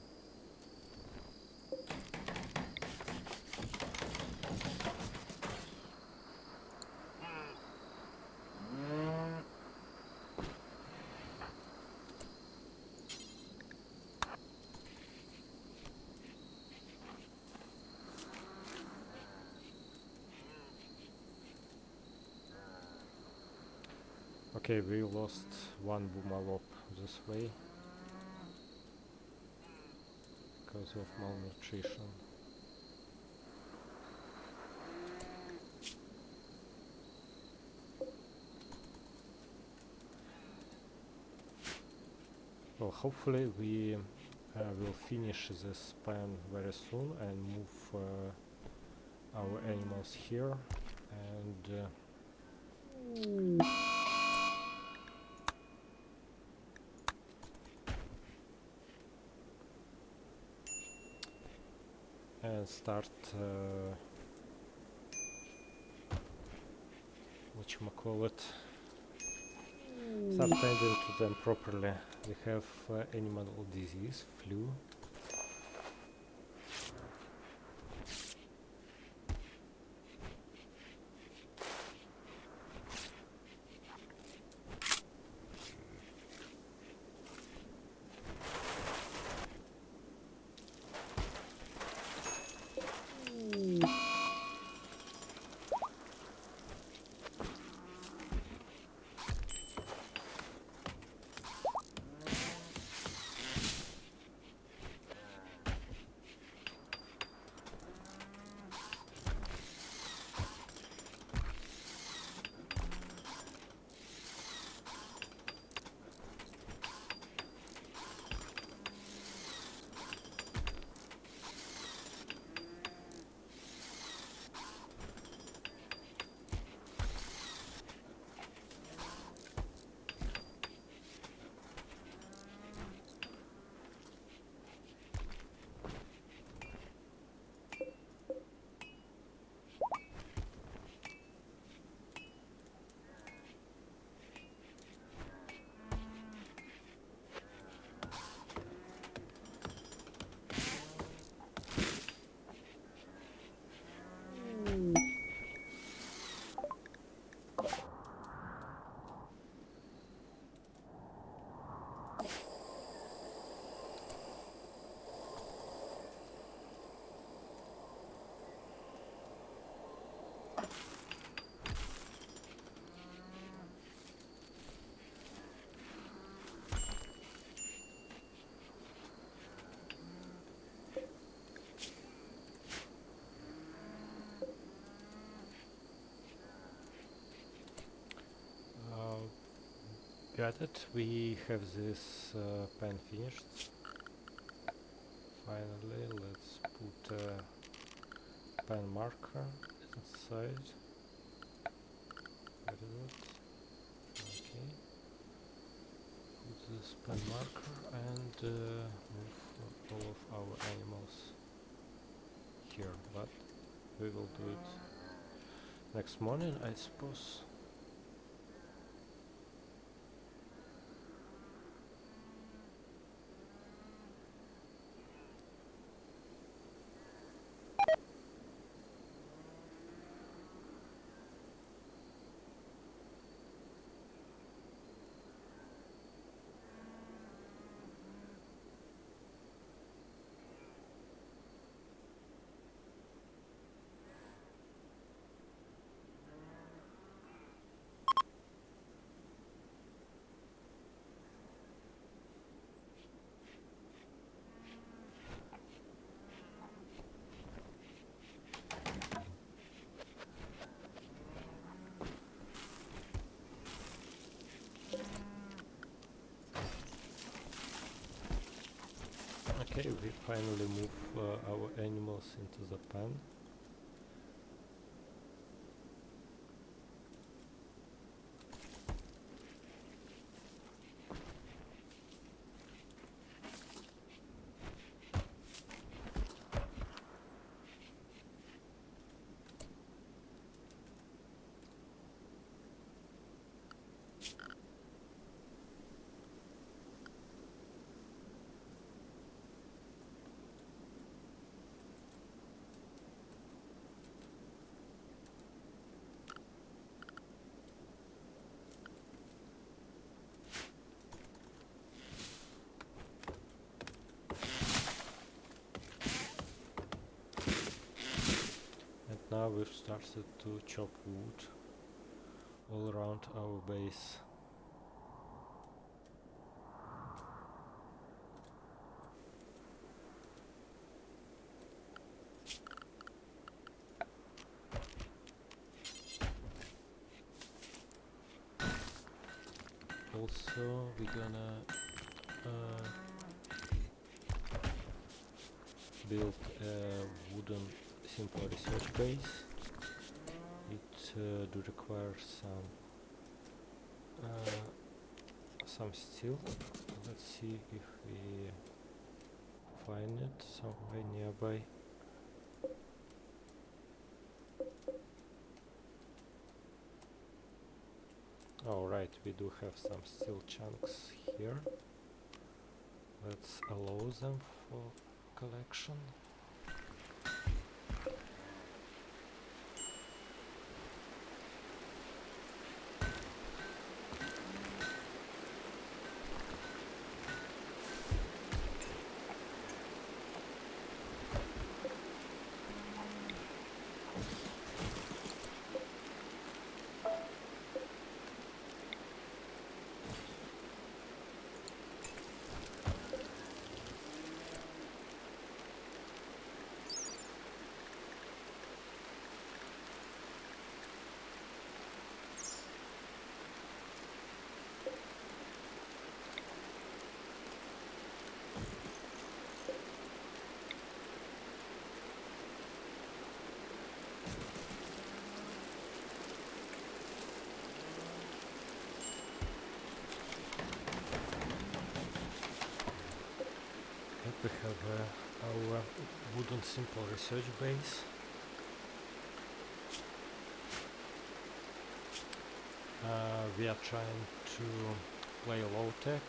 Okay, we lost one boomalop this way because of malnutrition. Well, hopefully we will finish this span very soon and move our animals here and start whatchamacallit, start tending to them properly. We have animal disease, flu. Got it. We have this pen finished. Finally, let's put a pen marker inside. Where is it? Okay. Put this pen marker and move all of our animals here. But we will do it next morning, I suppose. Okay, we finally move our animals into the pen. we've started to chop wood all around our base. Also, we're gonna build a wooden simple research base. It do require some steel. Let's see if we find it somewhere nearby. Alright, we do have some steel chunks here. Let's allow them for collection. We have our wooden simple research base. We are trying to play low tech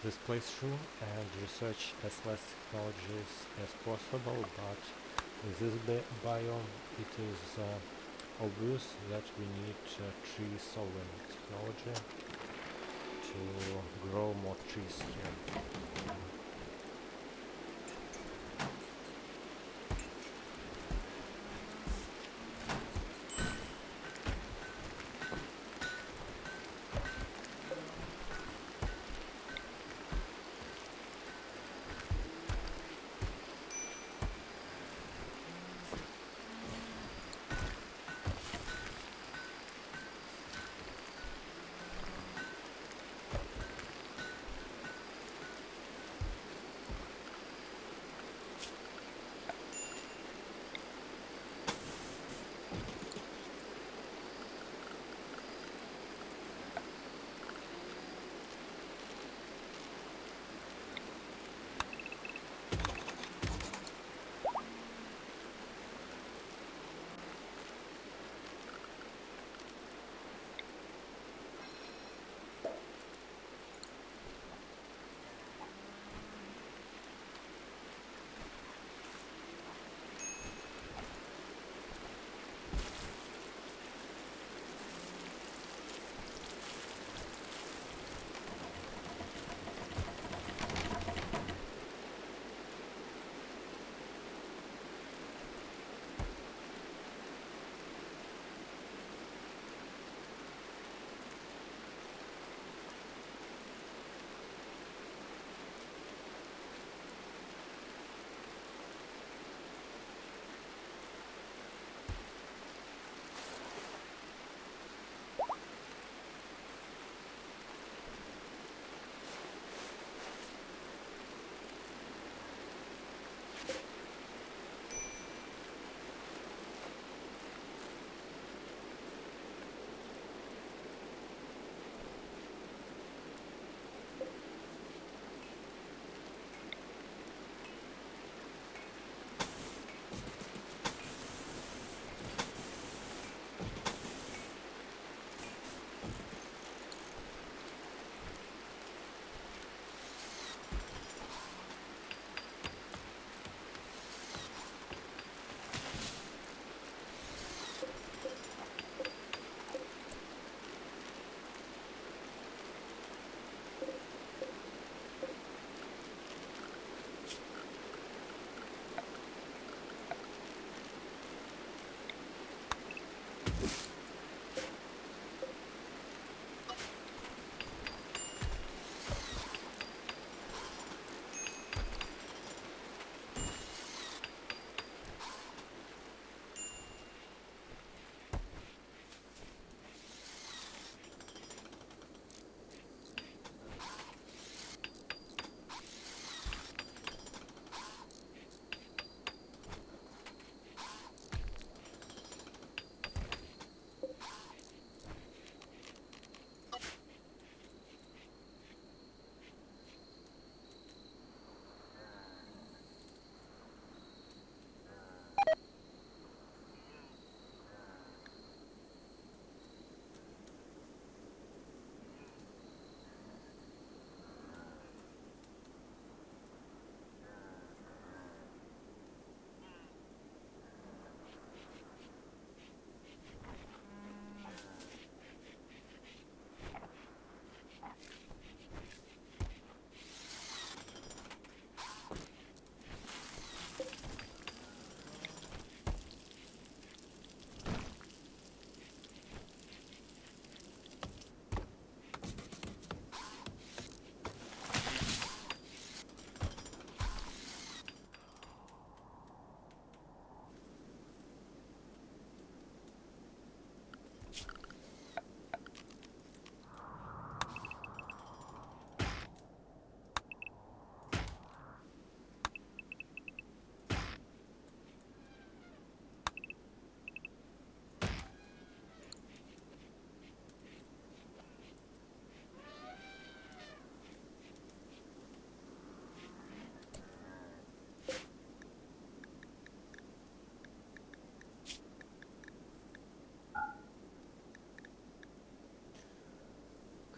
this playthrough and research as less technologies as possible, but in this biome it is obvious that we need tree sowing technology to grow more trees here.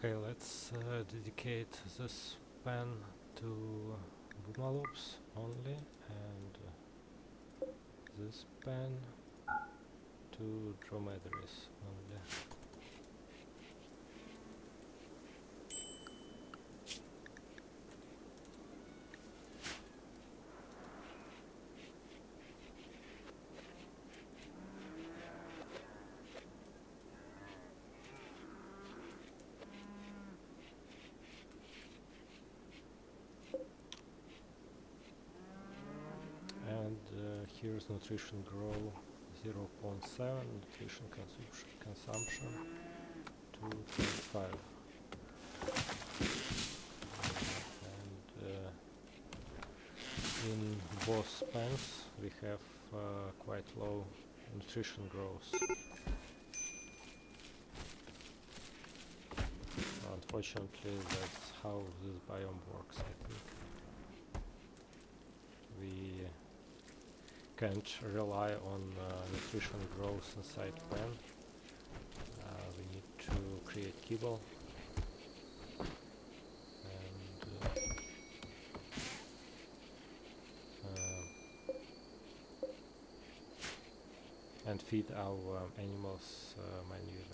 Okay, let's dedicate this pen to boomaloops only, and this pen to dromedaries only. And here's nutrition grow 0.7, nutrition consumption 2.5. And in both pens we have quite low nutrition growth. Unfortunately, that's how this biome works, I think. We can't rely on nutrition growth inside pen. We need to create kibble and feed our animals manually.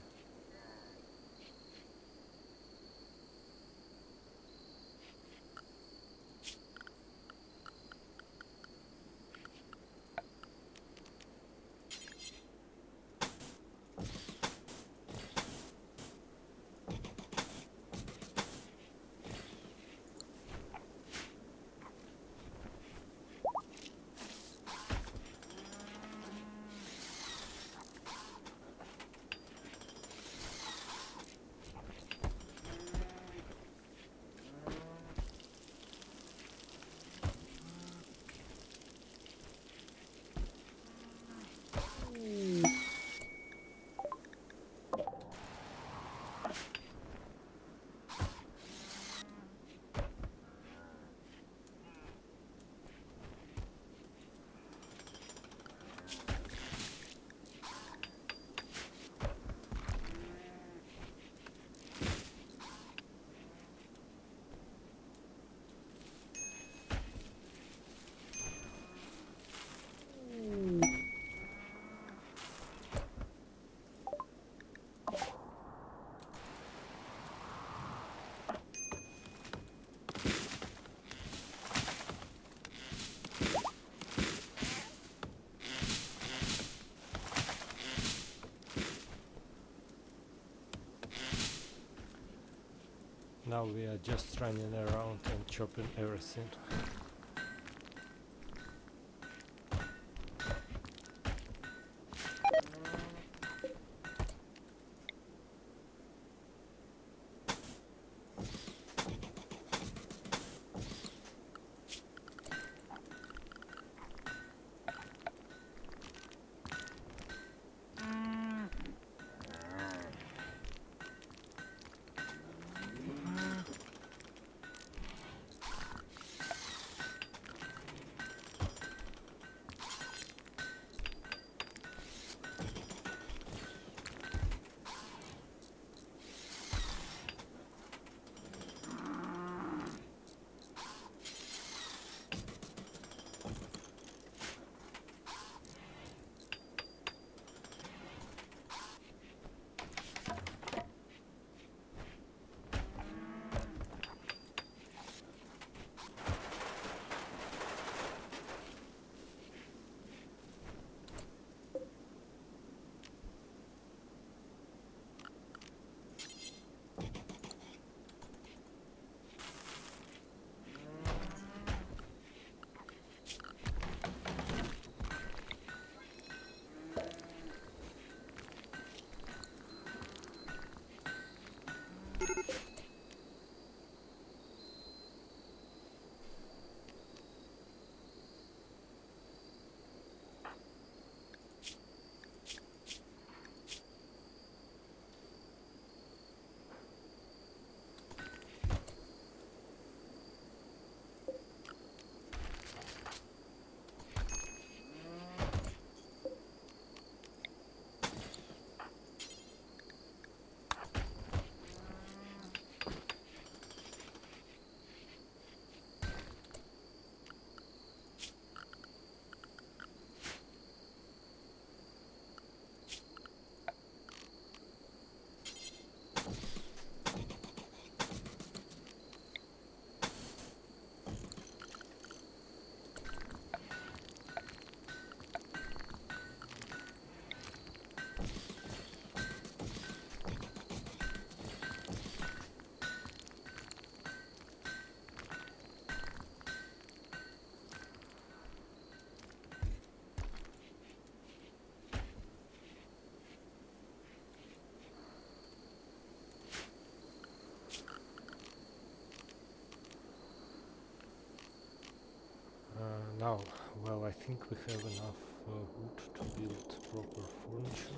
Now we are just running around and chopping everything. Well, I think we have enough wood to build proper furniture.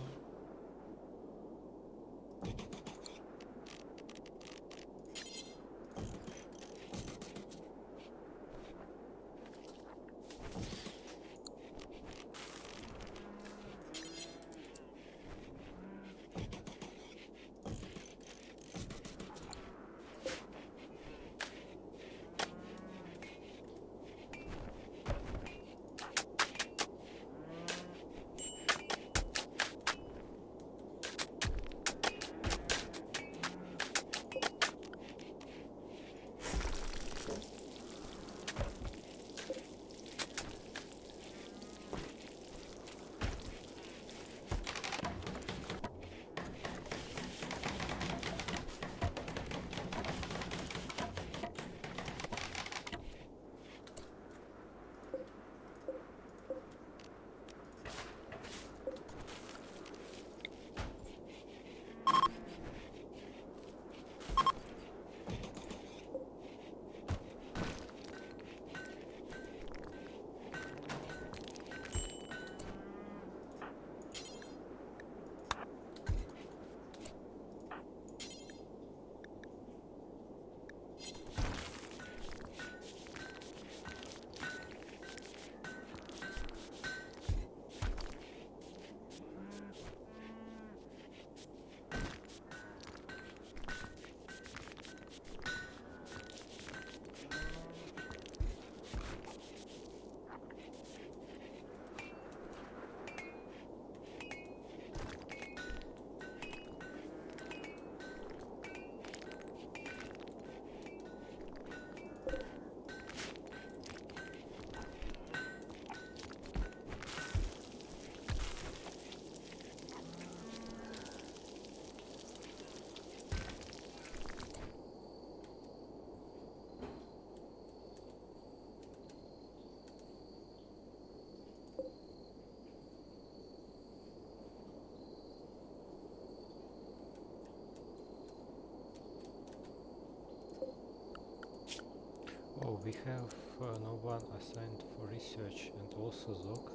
Oh, we have no one assigned for research, and also Zog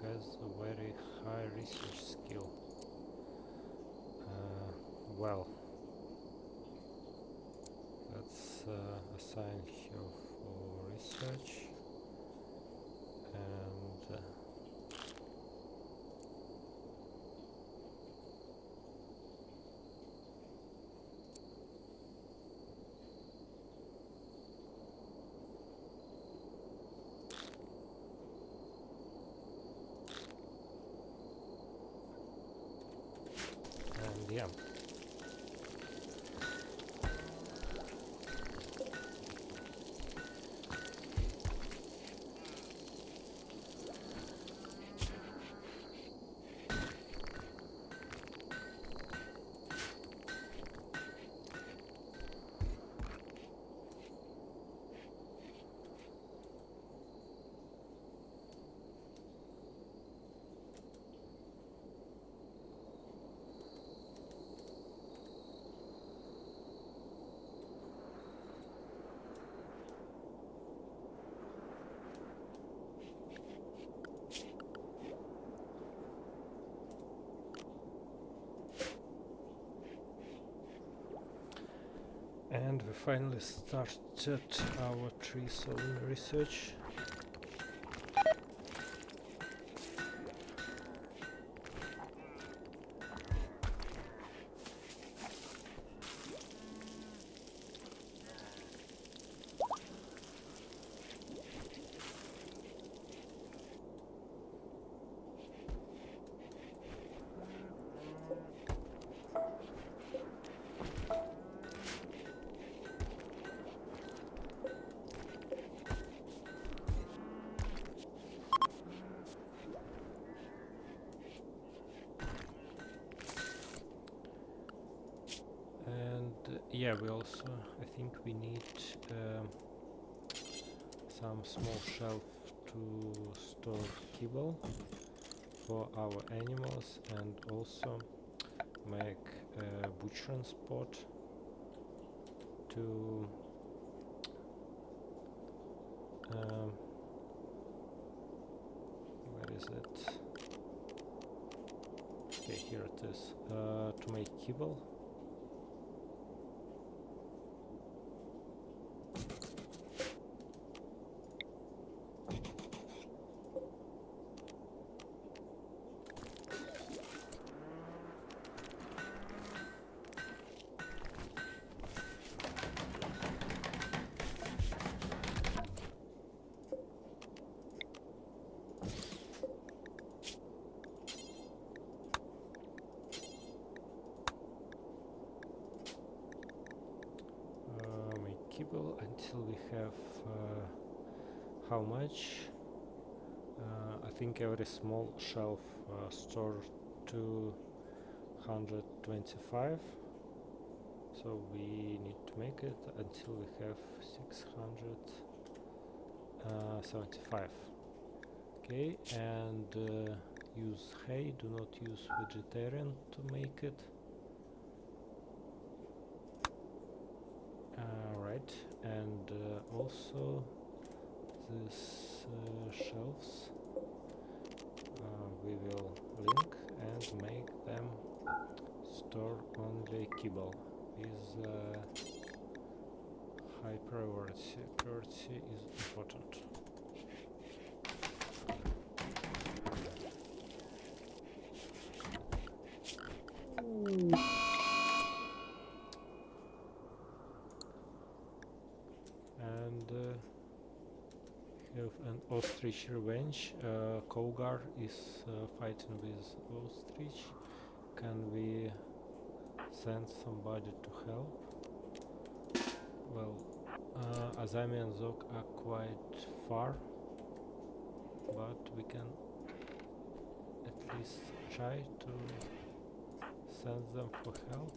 has a very high research skill. Well, let's assign her for research, and yeah. And we finally started our tree sowing research. Yeah, we also, I think we need some small shelf to store kibble for our animals, and also make a butchering spot to is it? Okay, here it is. To make kibble. Kibble until we have how much? I think every small shelf store 225, so we need to make it until we have 675. Okay, and use hay, do not use vegetarian to make it. Right, and also these shelves we will link and make them store only kibble with high priority. Priority is important. And have an ostrich revenge. Cougar is fighting with ostrich. Can we send somebody to help? Well, Azami and Zog are quite far, but we can at least try to send them for help.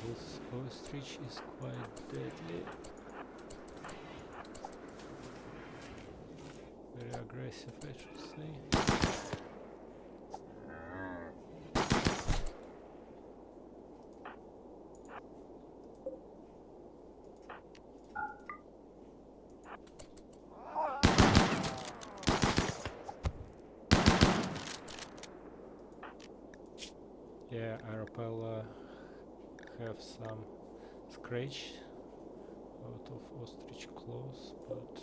This ostrich is quite deadly. Very aggressive, I should say. Yeah, Iropela have some scratch out of ostrich claws, but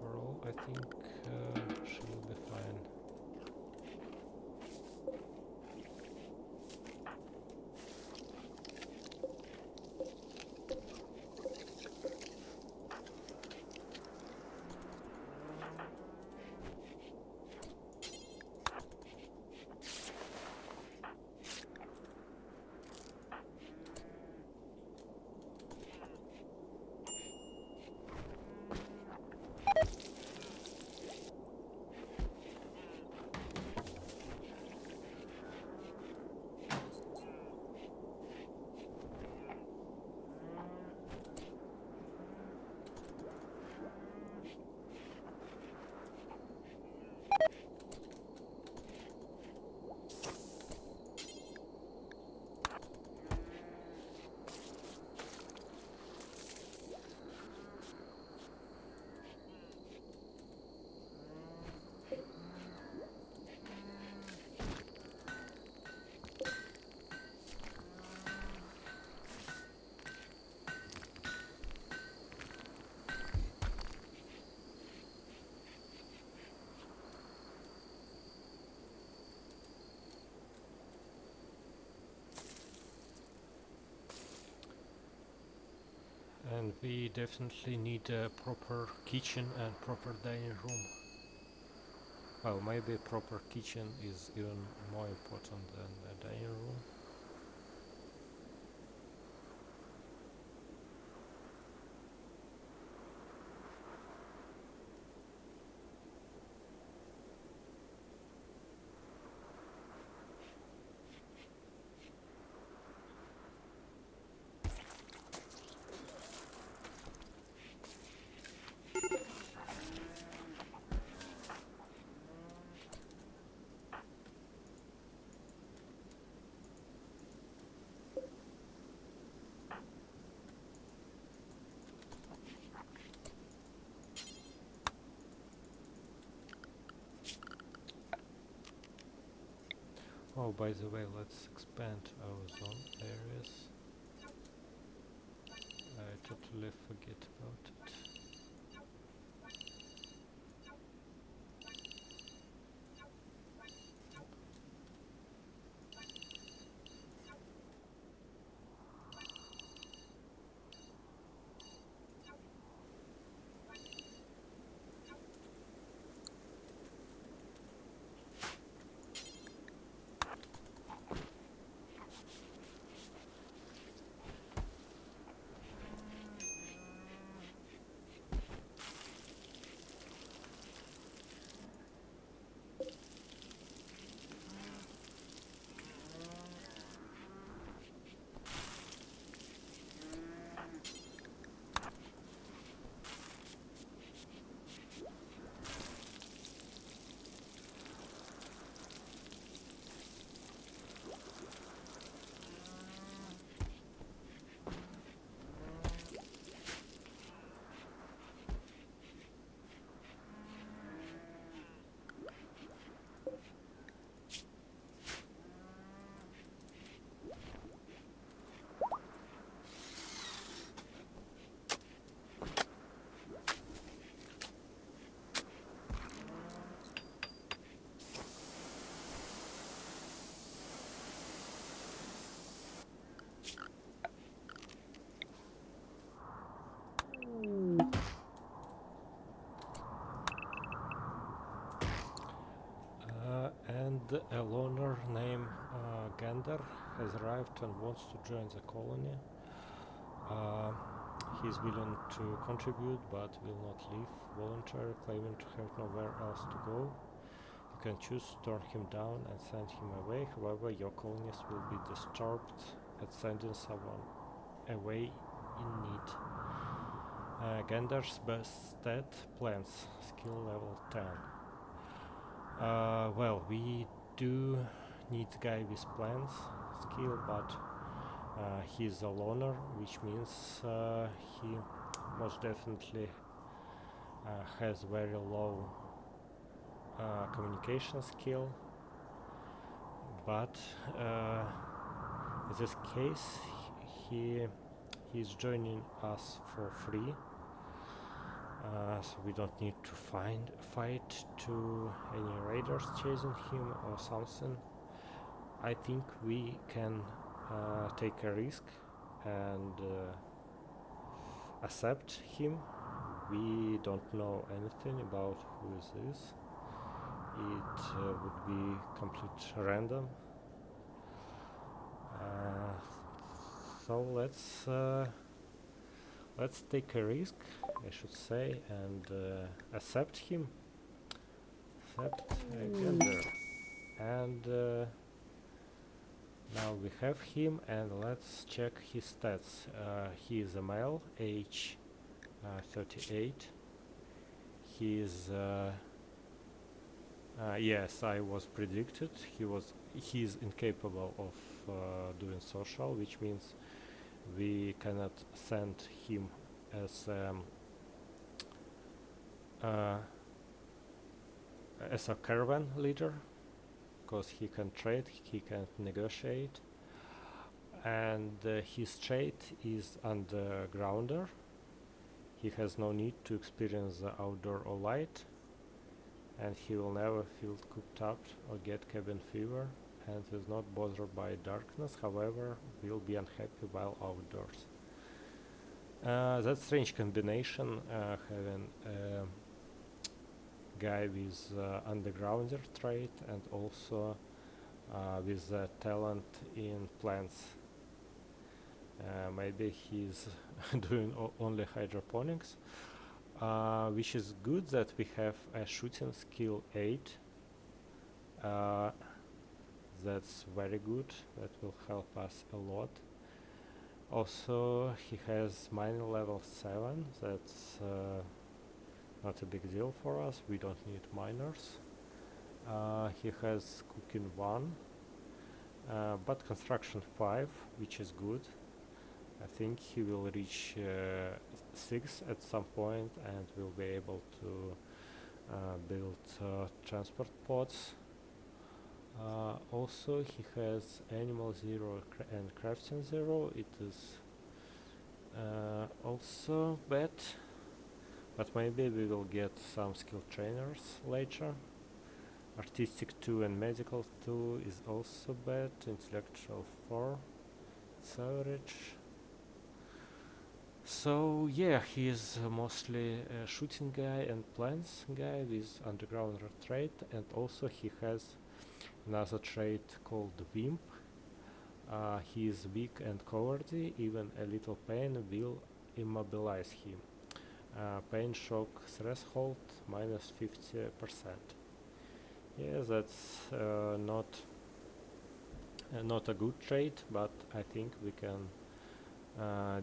overall I think she will be fine. And we definitely need a proper kitchen and proper dining room. Well, maybe proper kitchen is even more important than a dining room. Oh, by the way, let's expand our zone areas. I totally forget about it. And a loner named Gander has arrived and wants to join the colony. Uh, he's willing to contribute but will not leave voluntarily, claiming to have nowhere else to go. You can choose to turn him down and send him away. However, your colonists will be disturbed at sending someone away in need. Gander's best stat, plants, skill level 10. Well, we do need a guy with plants skill, but he's a loner, which means he most definitely has very low communication skill. But in this case, he's joining us for free. So we don't need to fight to any raiders chasing him or something. I think we can take a risk and accept him. We don't know anything about who is this. It would be complete random. So let's take a risk, I should say, and accept him. Accept Gander. And now we have him, and let's check his stats. He is a male, age 38. He is yes, I was predicted. He is incapable of doing social, which means we cannot send him as a caravan leader, because he can trade, he can negotiate, and his trait is undergrounder. He has no need to experience the outdoor or light, and he will never feel cooped up or get cabin fever, and is not bothered by darkness. However, will be unhappy while outdoors. That strange combination, having a guy with undergrounder trait and also with talent in plants. Maybe he's doing only hydroponics, which is good that we have a shooting skill 8. That's very good, that will help us a lot. Also, he has miner level 7, that's not a big deal for us, we don't need miners. He has cooking 1, but construction 5, which is good. I think he will reach 6 at some point and will be able to build transport pods. Also, he has animal 0 and crafting 0. It is also bad, but maybe we will get some skill trainers later. Artistic 2 and medical 2 is also bad. Intellectual 4, it's average. So yeah, he is mostly a shooting guy and plants guy with underground trait, and also he has another trait called Wimp. He is weak and cowardly, even a little pain will immobilize him. Pain shock threshold minus 50%. Yeah, that's not a good trait, but I think we can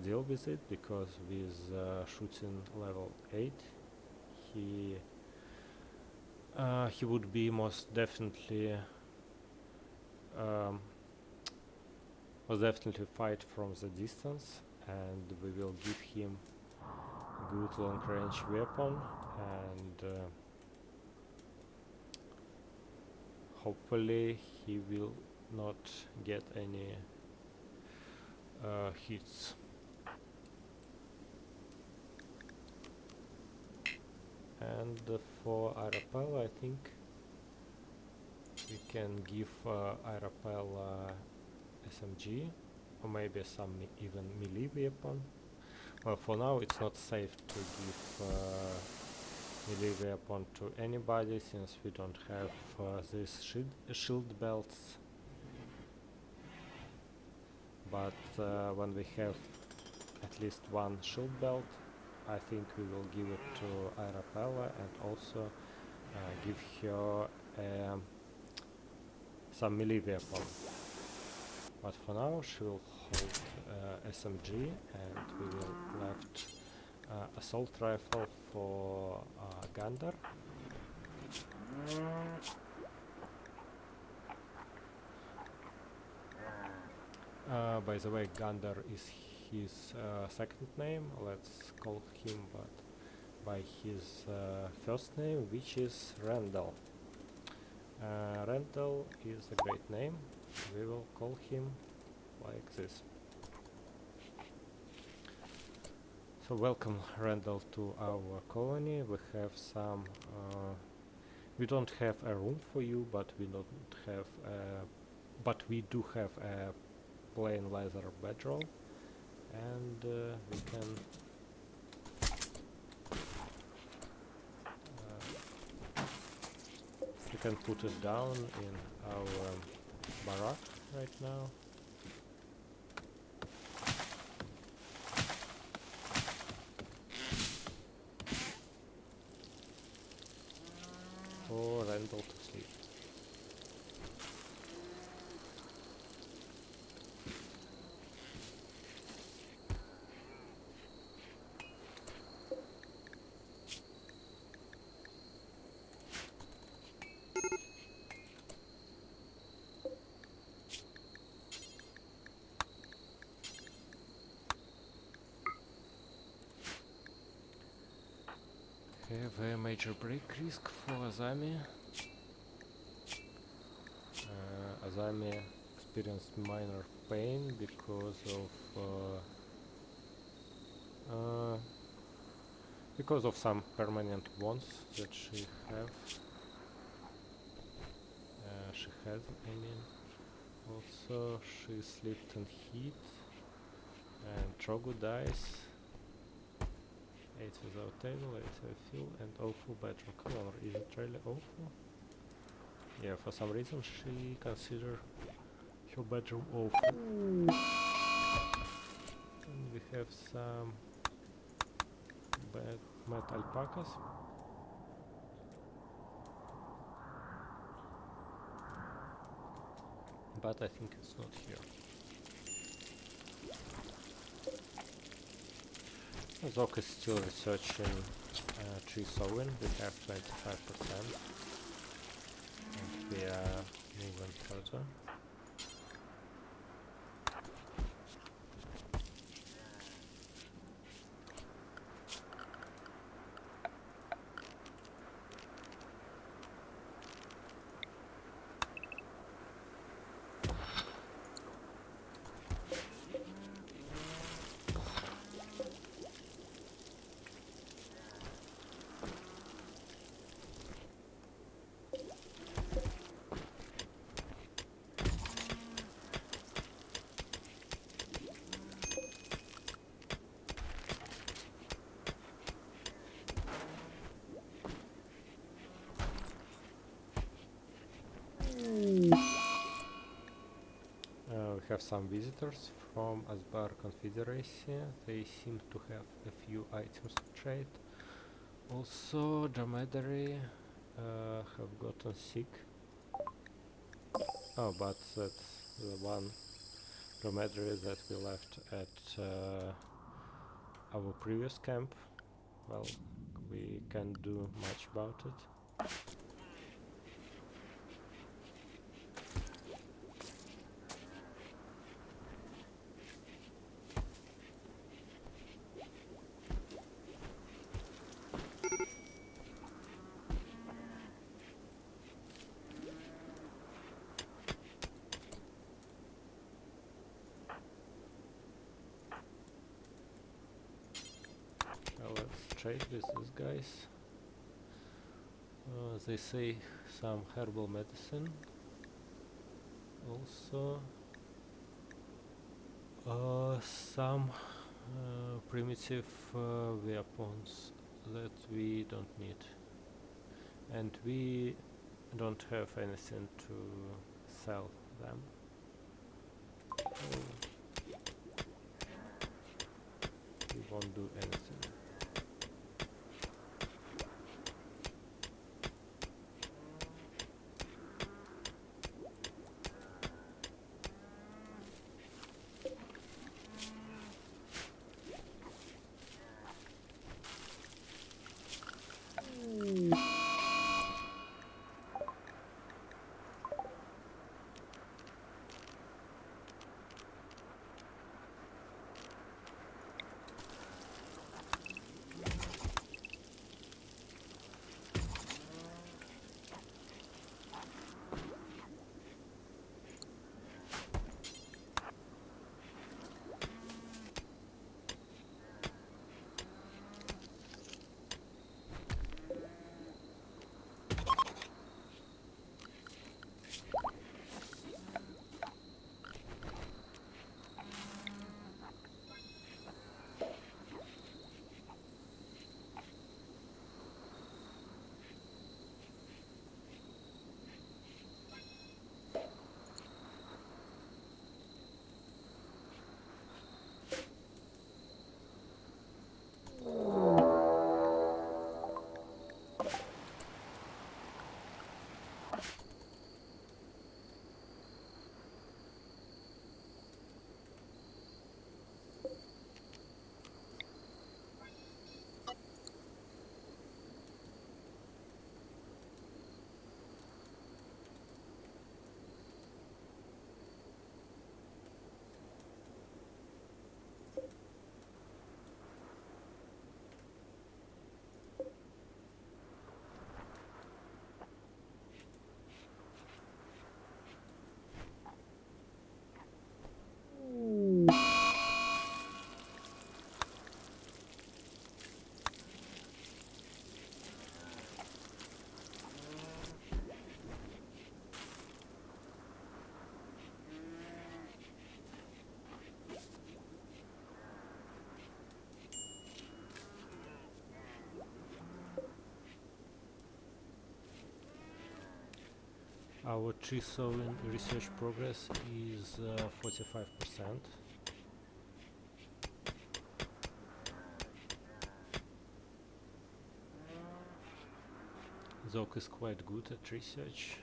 deal with it, because with shooting level 8 he would be most definitely fight from the distance, and we will give him good long range weapon, and hopefully he will not get any hits. And for Iropela, I think we can give Iropela SMG, or maybe some even melee weapon. Well, for now it's not safe to give melee weapon to anybody, since we don't have these shield belts. But when we have at least one shield belt, I think we will give it to Iropela, and also give her some melee weapon. But for now she will hold SMG, and we will left assault rifle for Gander. By the way, Gander is his second name. Let's call him by his first name, which is Randall. Randall is a great name. We will call him like this. So welcome, Randall, to our colony. We have some we don't have a room for you, but we do have a plain leather bedroll, and we can put it down in our barrack right now. For Randall to sleep. Have a major break risk for Azami. Azami experienced minor pain because of some permanent wounds that she has. I mean, also she slipped in heat, and Trogu dies. 8 without table, 8 without fuel, and awful bedroom. Come on, is it really awful? Yeah, for some reason she consider her bedroom awful. And we have some bad mad alpacas. But I think it's not here. Zok is still researching tree sowing. We have 25%. And we are moving further. We have some visitors from Asbar Confederacy. They seem to have a few items to trade. Also, dromedary have gotten sick. Oh, but that's the one dromedary that we left at our previous camp. Well, we can't do much about it. Let's trade with these guys. They say some herbal medicine. Also some primitive weapons that we don't need. And we don't have anything to sell them. We won't do anything. Our tree sowing research progress is 45%. Zok is quite good at research.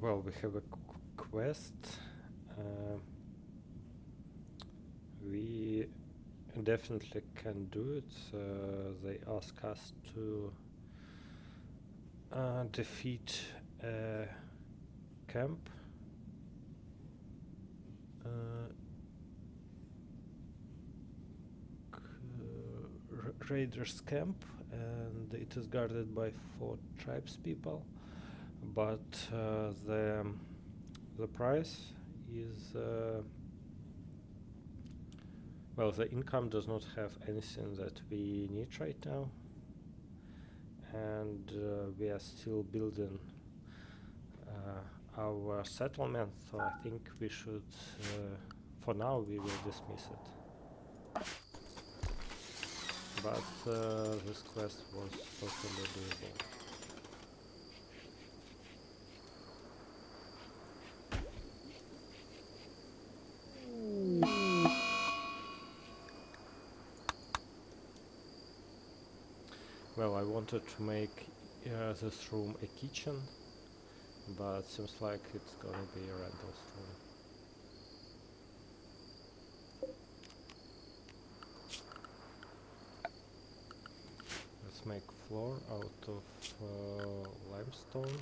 Well, we have a quest. We definitely can do it. They ask us to defeat a camp. Raiders camp, and it is guarded by 4 tribespeople, but the price is well, the income does not have anything that we need right now, and we are still building our settlement, so I think we should for now we will dismiss it. But this quest was totally doable. Well, I wanted to make this room a kitchen, but seems like it's gonna be a rental room. Let's make floor out of limestone,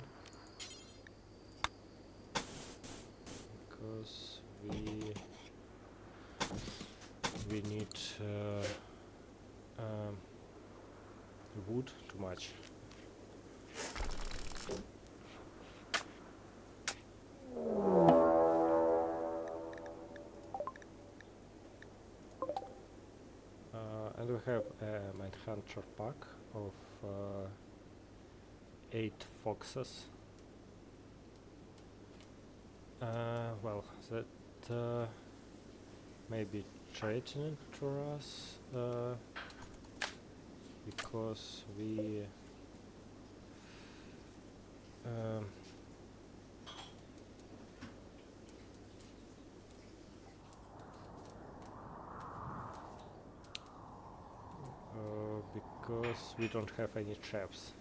because we need wood too much. And we have a Mindhunter pack of 8 foxes. Well, that may be threatening to us, because we because we don't have any traps.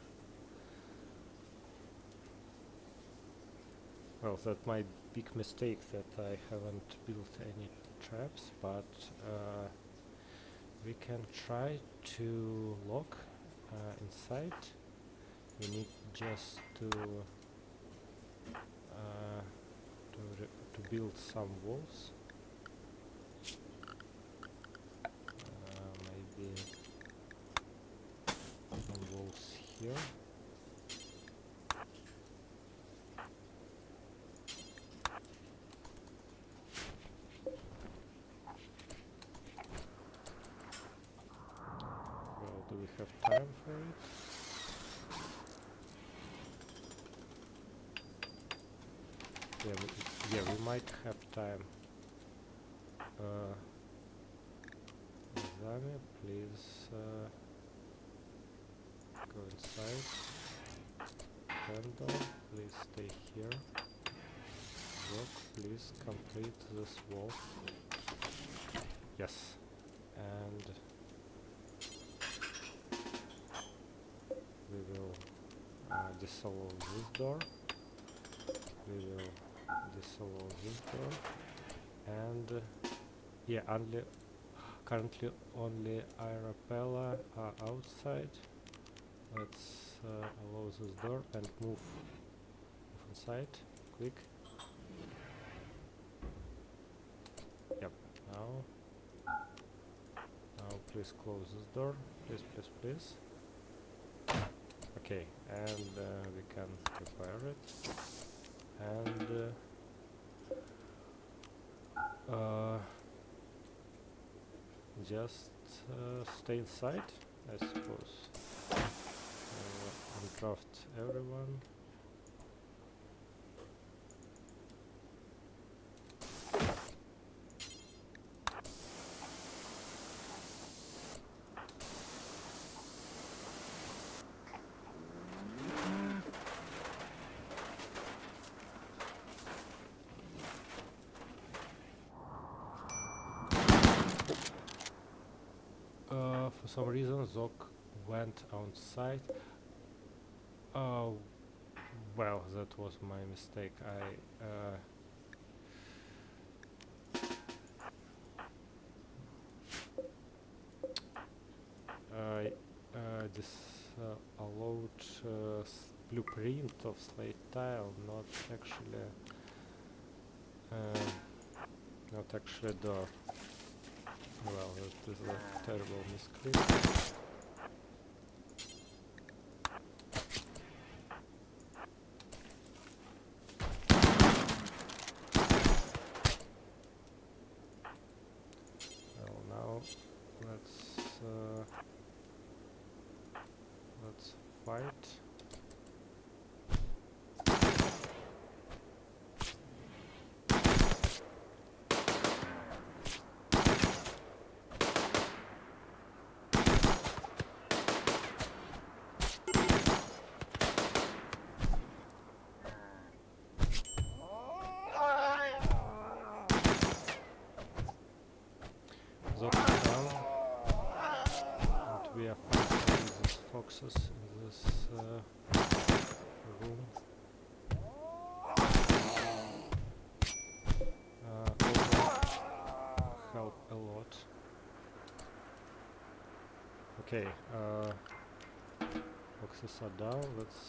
Well, that might be big mistake that I haven't built any traps, but we can try to lock inside. We need just to build some walls. Maybe some walls here. have time for it. Yeah, we might have time. Azami, please go inside. Randall, please stay here. Rock, please complete this wall. Yes. And we will disavow this door. We will disavow this door. And yeah, currently only Iropela are outside. Let's allow this door and move inside. Quick. Yep. Now please close this door. Please. Okay, and we can repair it. And just stay inside, I suppose. And draft everyone. For some reason Zok went outside. Oh, well, that was my mistake. I disallowed blueprint of slate tile, not actually door. Well, that is a terrible misclick. Well, now let's fight. Zok is down, and we are fighting these foxes in this room. Help a lot. Okay, foxes are down. Let's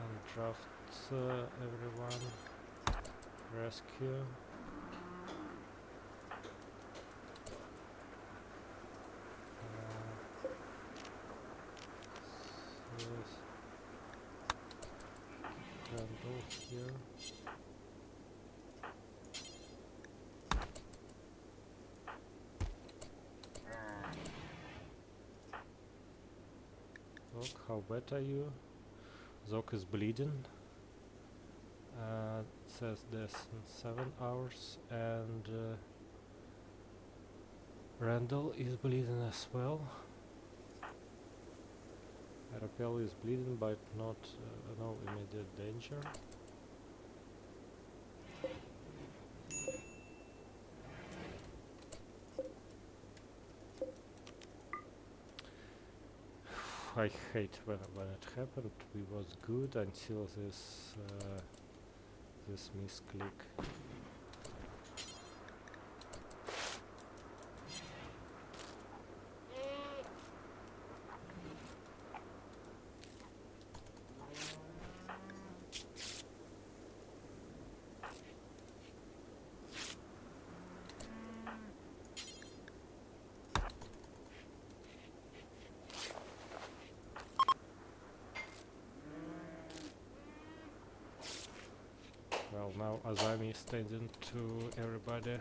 undraft everyone. Rescue. Randall here. Zok, how bad are you? Zok is bleeding. It says this in 7 hours, and Randall is bleeding as well. Iropela is bleeding, but not no immediate danger. I hate when it happened. We was good until this misclick. Well, now Azami is standing to everybody.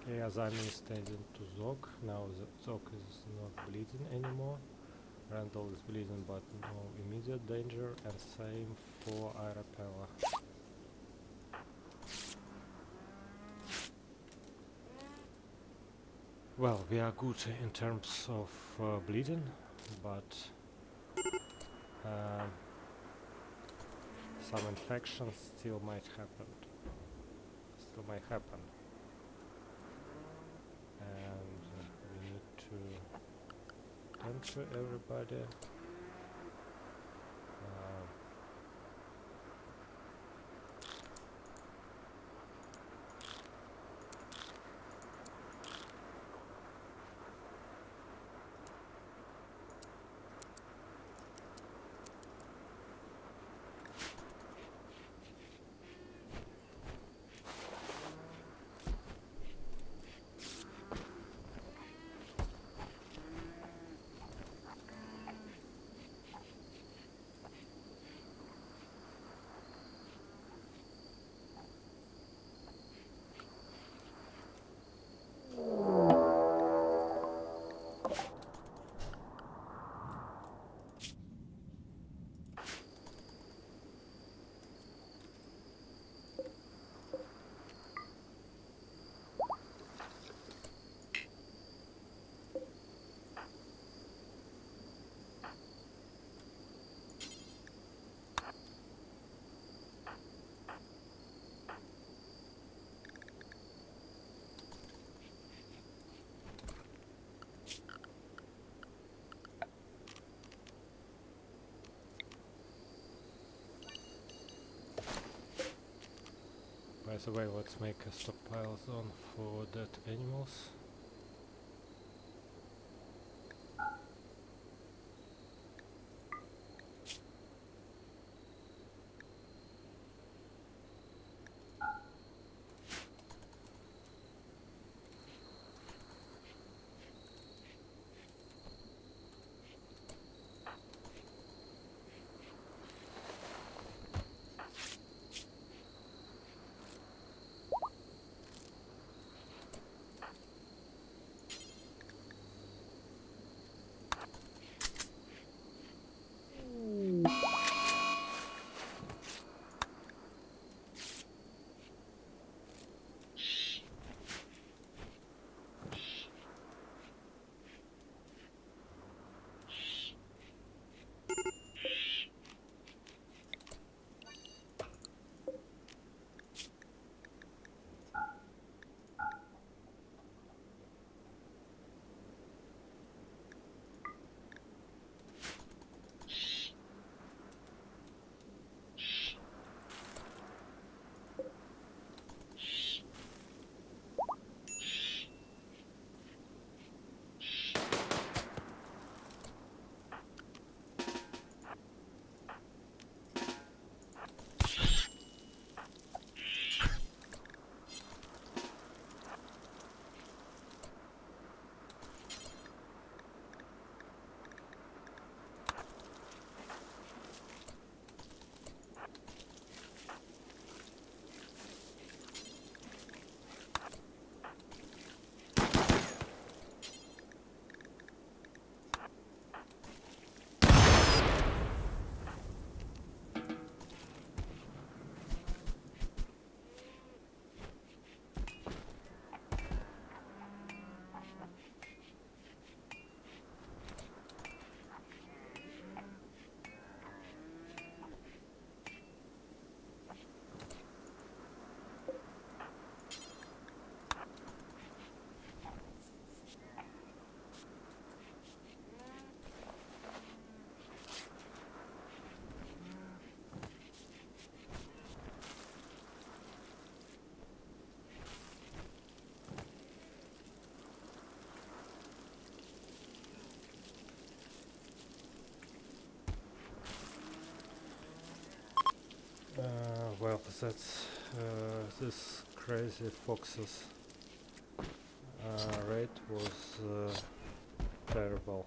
Okay, Azami is tending to Zog. Now the Zog is not bleeding anymore. Randall is bleeding but no immediate danger, and same for Iropela. Well, we are good in terms of bleeding, but some infections still might happen. And we need to tend to everybody. By the way, let's make a stockpile zone for dead animals. Well, that's this crazy fox's raid was terrible.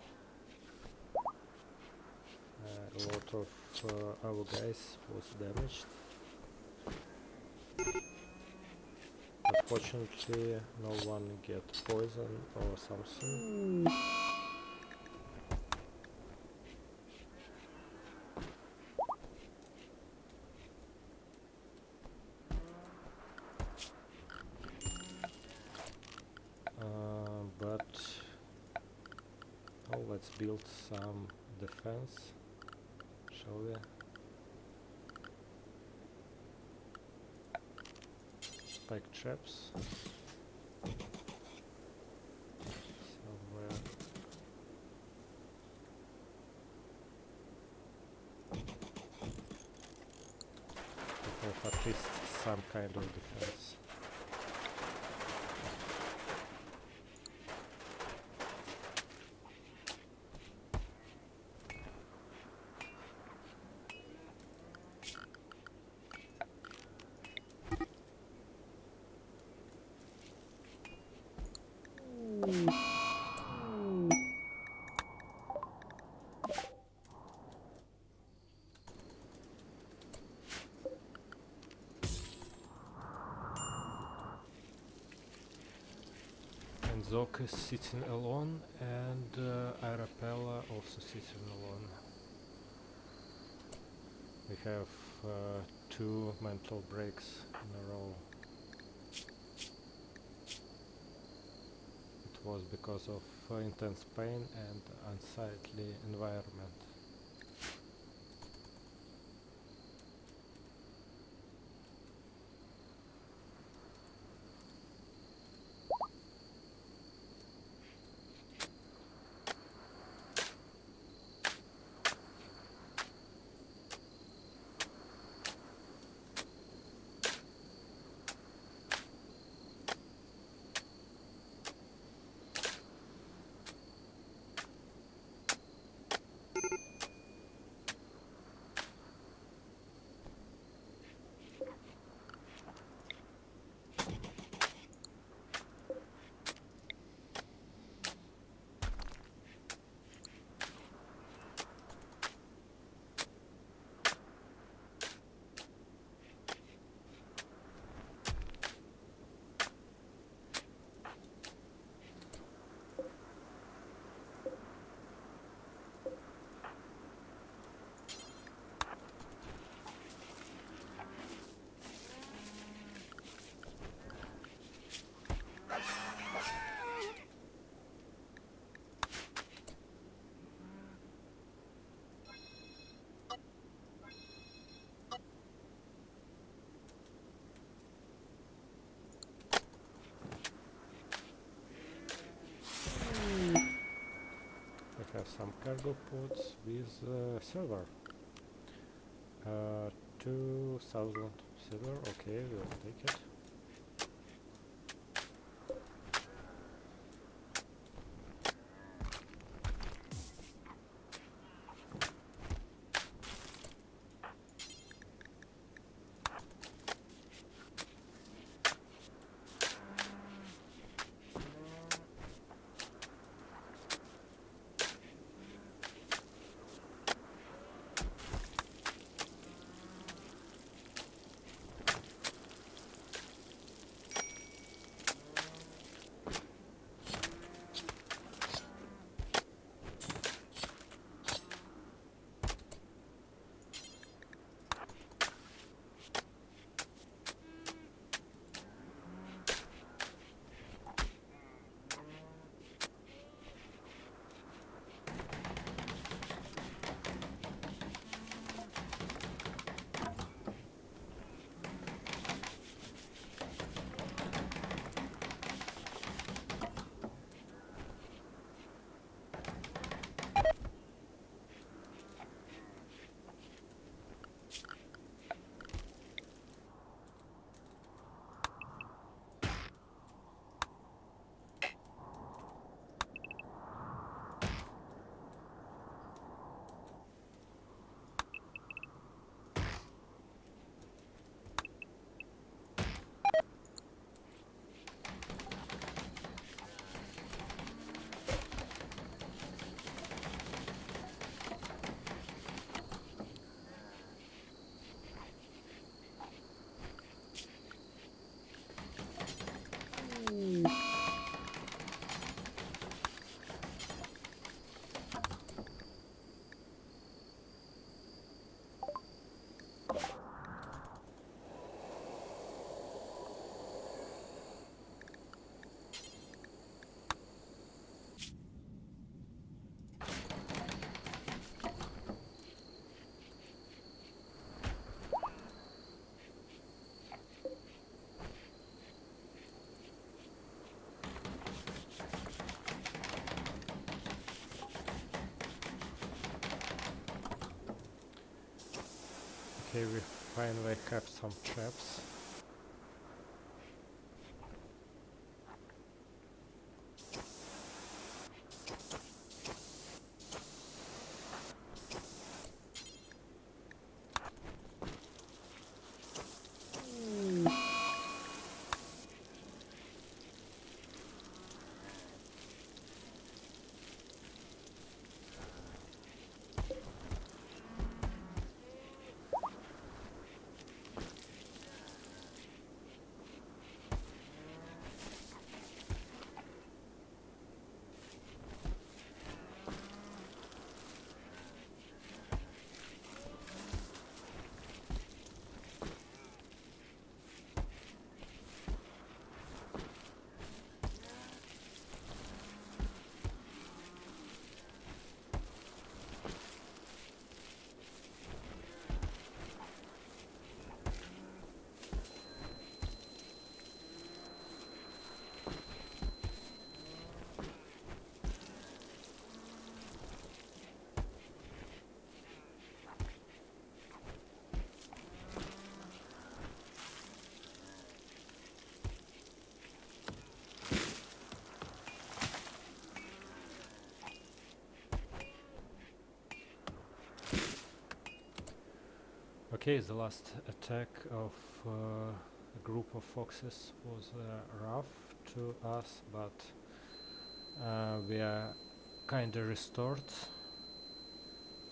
A lot of our guys was damaged. But Fortunately, no one get poison or something. But oh, let's build some defense, shall we? Spike traps somewhere. To have at least some kind of defense. Zok is sitting alone, and Iropela also sitting alone. We have 2 mental breaks in a row. It was because of intense pain and unsightly environment. We have some cargo pods with silver. 2000 silver, okay, we'll take it. Okay, we finally have some traps. Okay, the last attack of a group of foxes was rough to us, but we are kinda restored,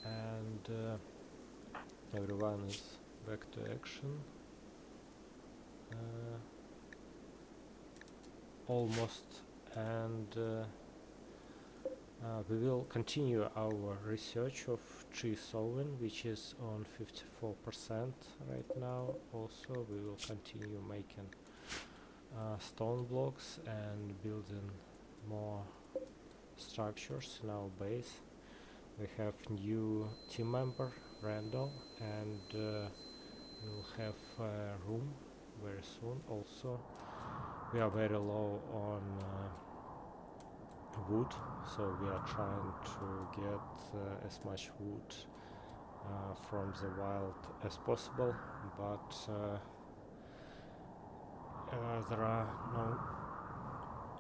and everyone is back to action. Almost, and we will continue our research of tree sowing, which is on 54% right now. Also, we will continue making stone blocks and building more structures in our base. We have new team member, Randall, and we'll have a room very soon. Also, we are very low on wood, so we are trying to get as much wood from the wild as possible, but there are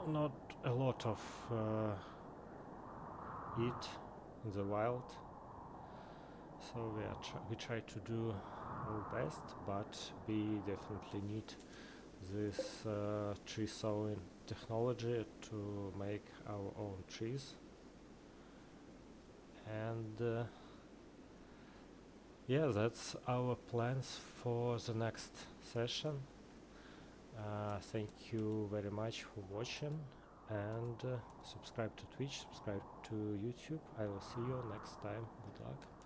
not a lot of it in the wild, so we try to do our best, but we definitely need this tree sowing technology to make our own trees. And yeah, that's our plans for the next session. Thank you very much for watching, and subscribe to Twitch, subscribe to YouTube. I will see you next time. Good luck.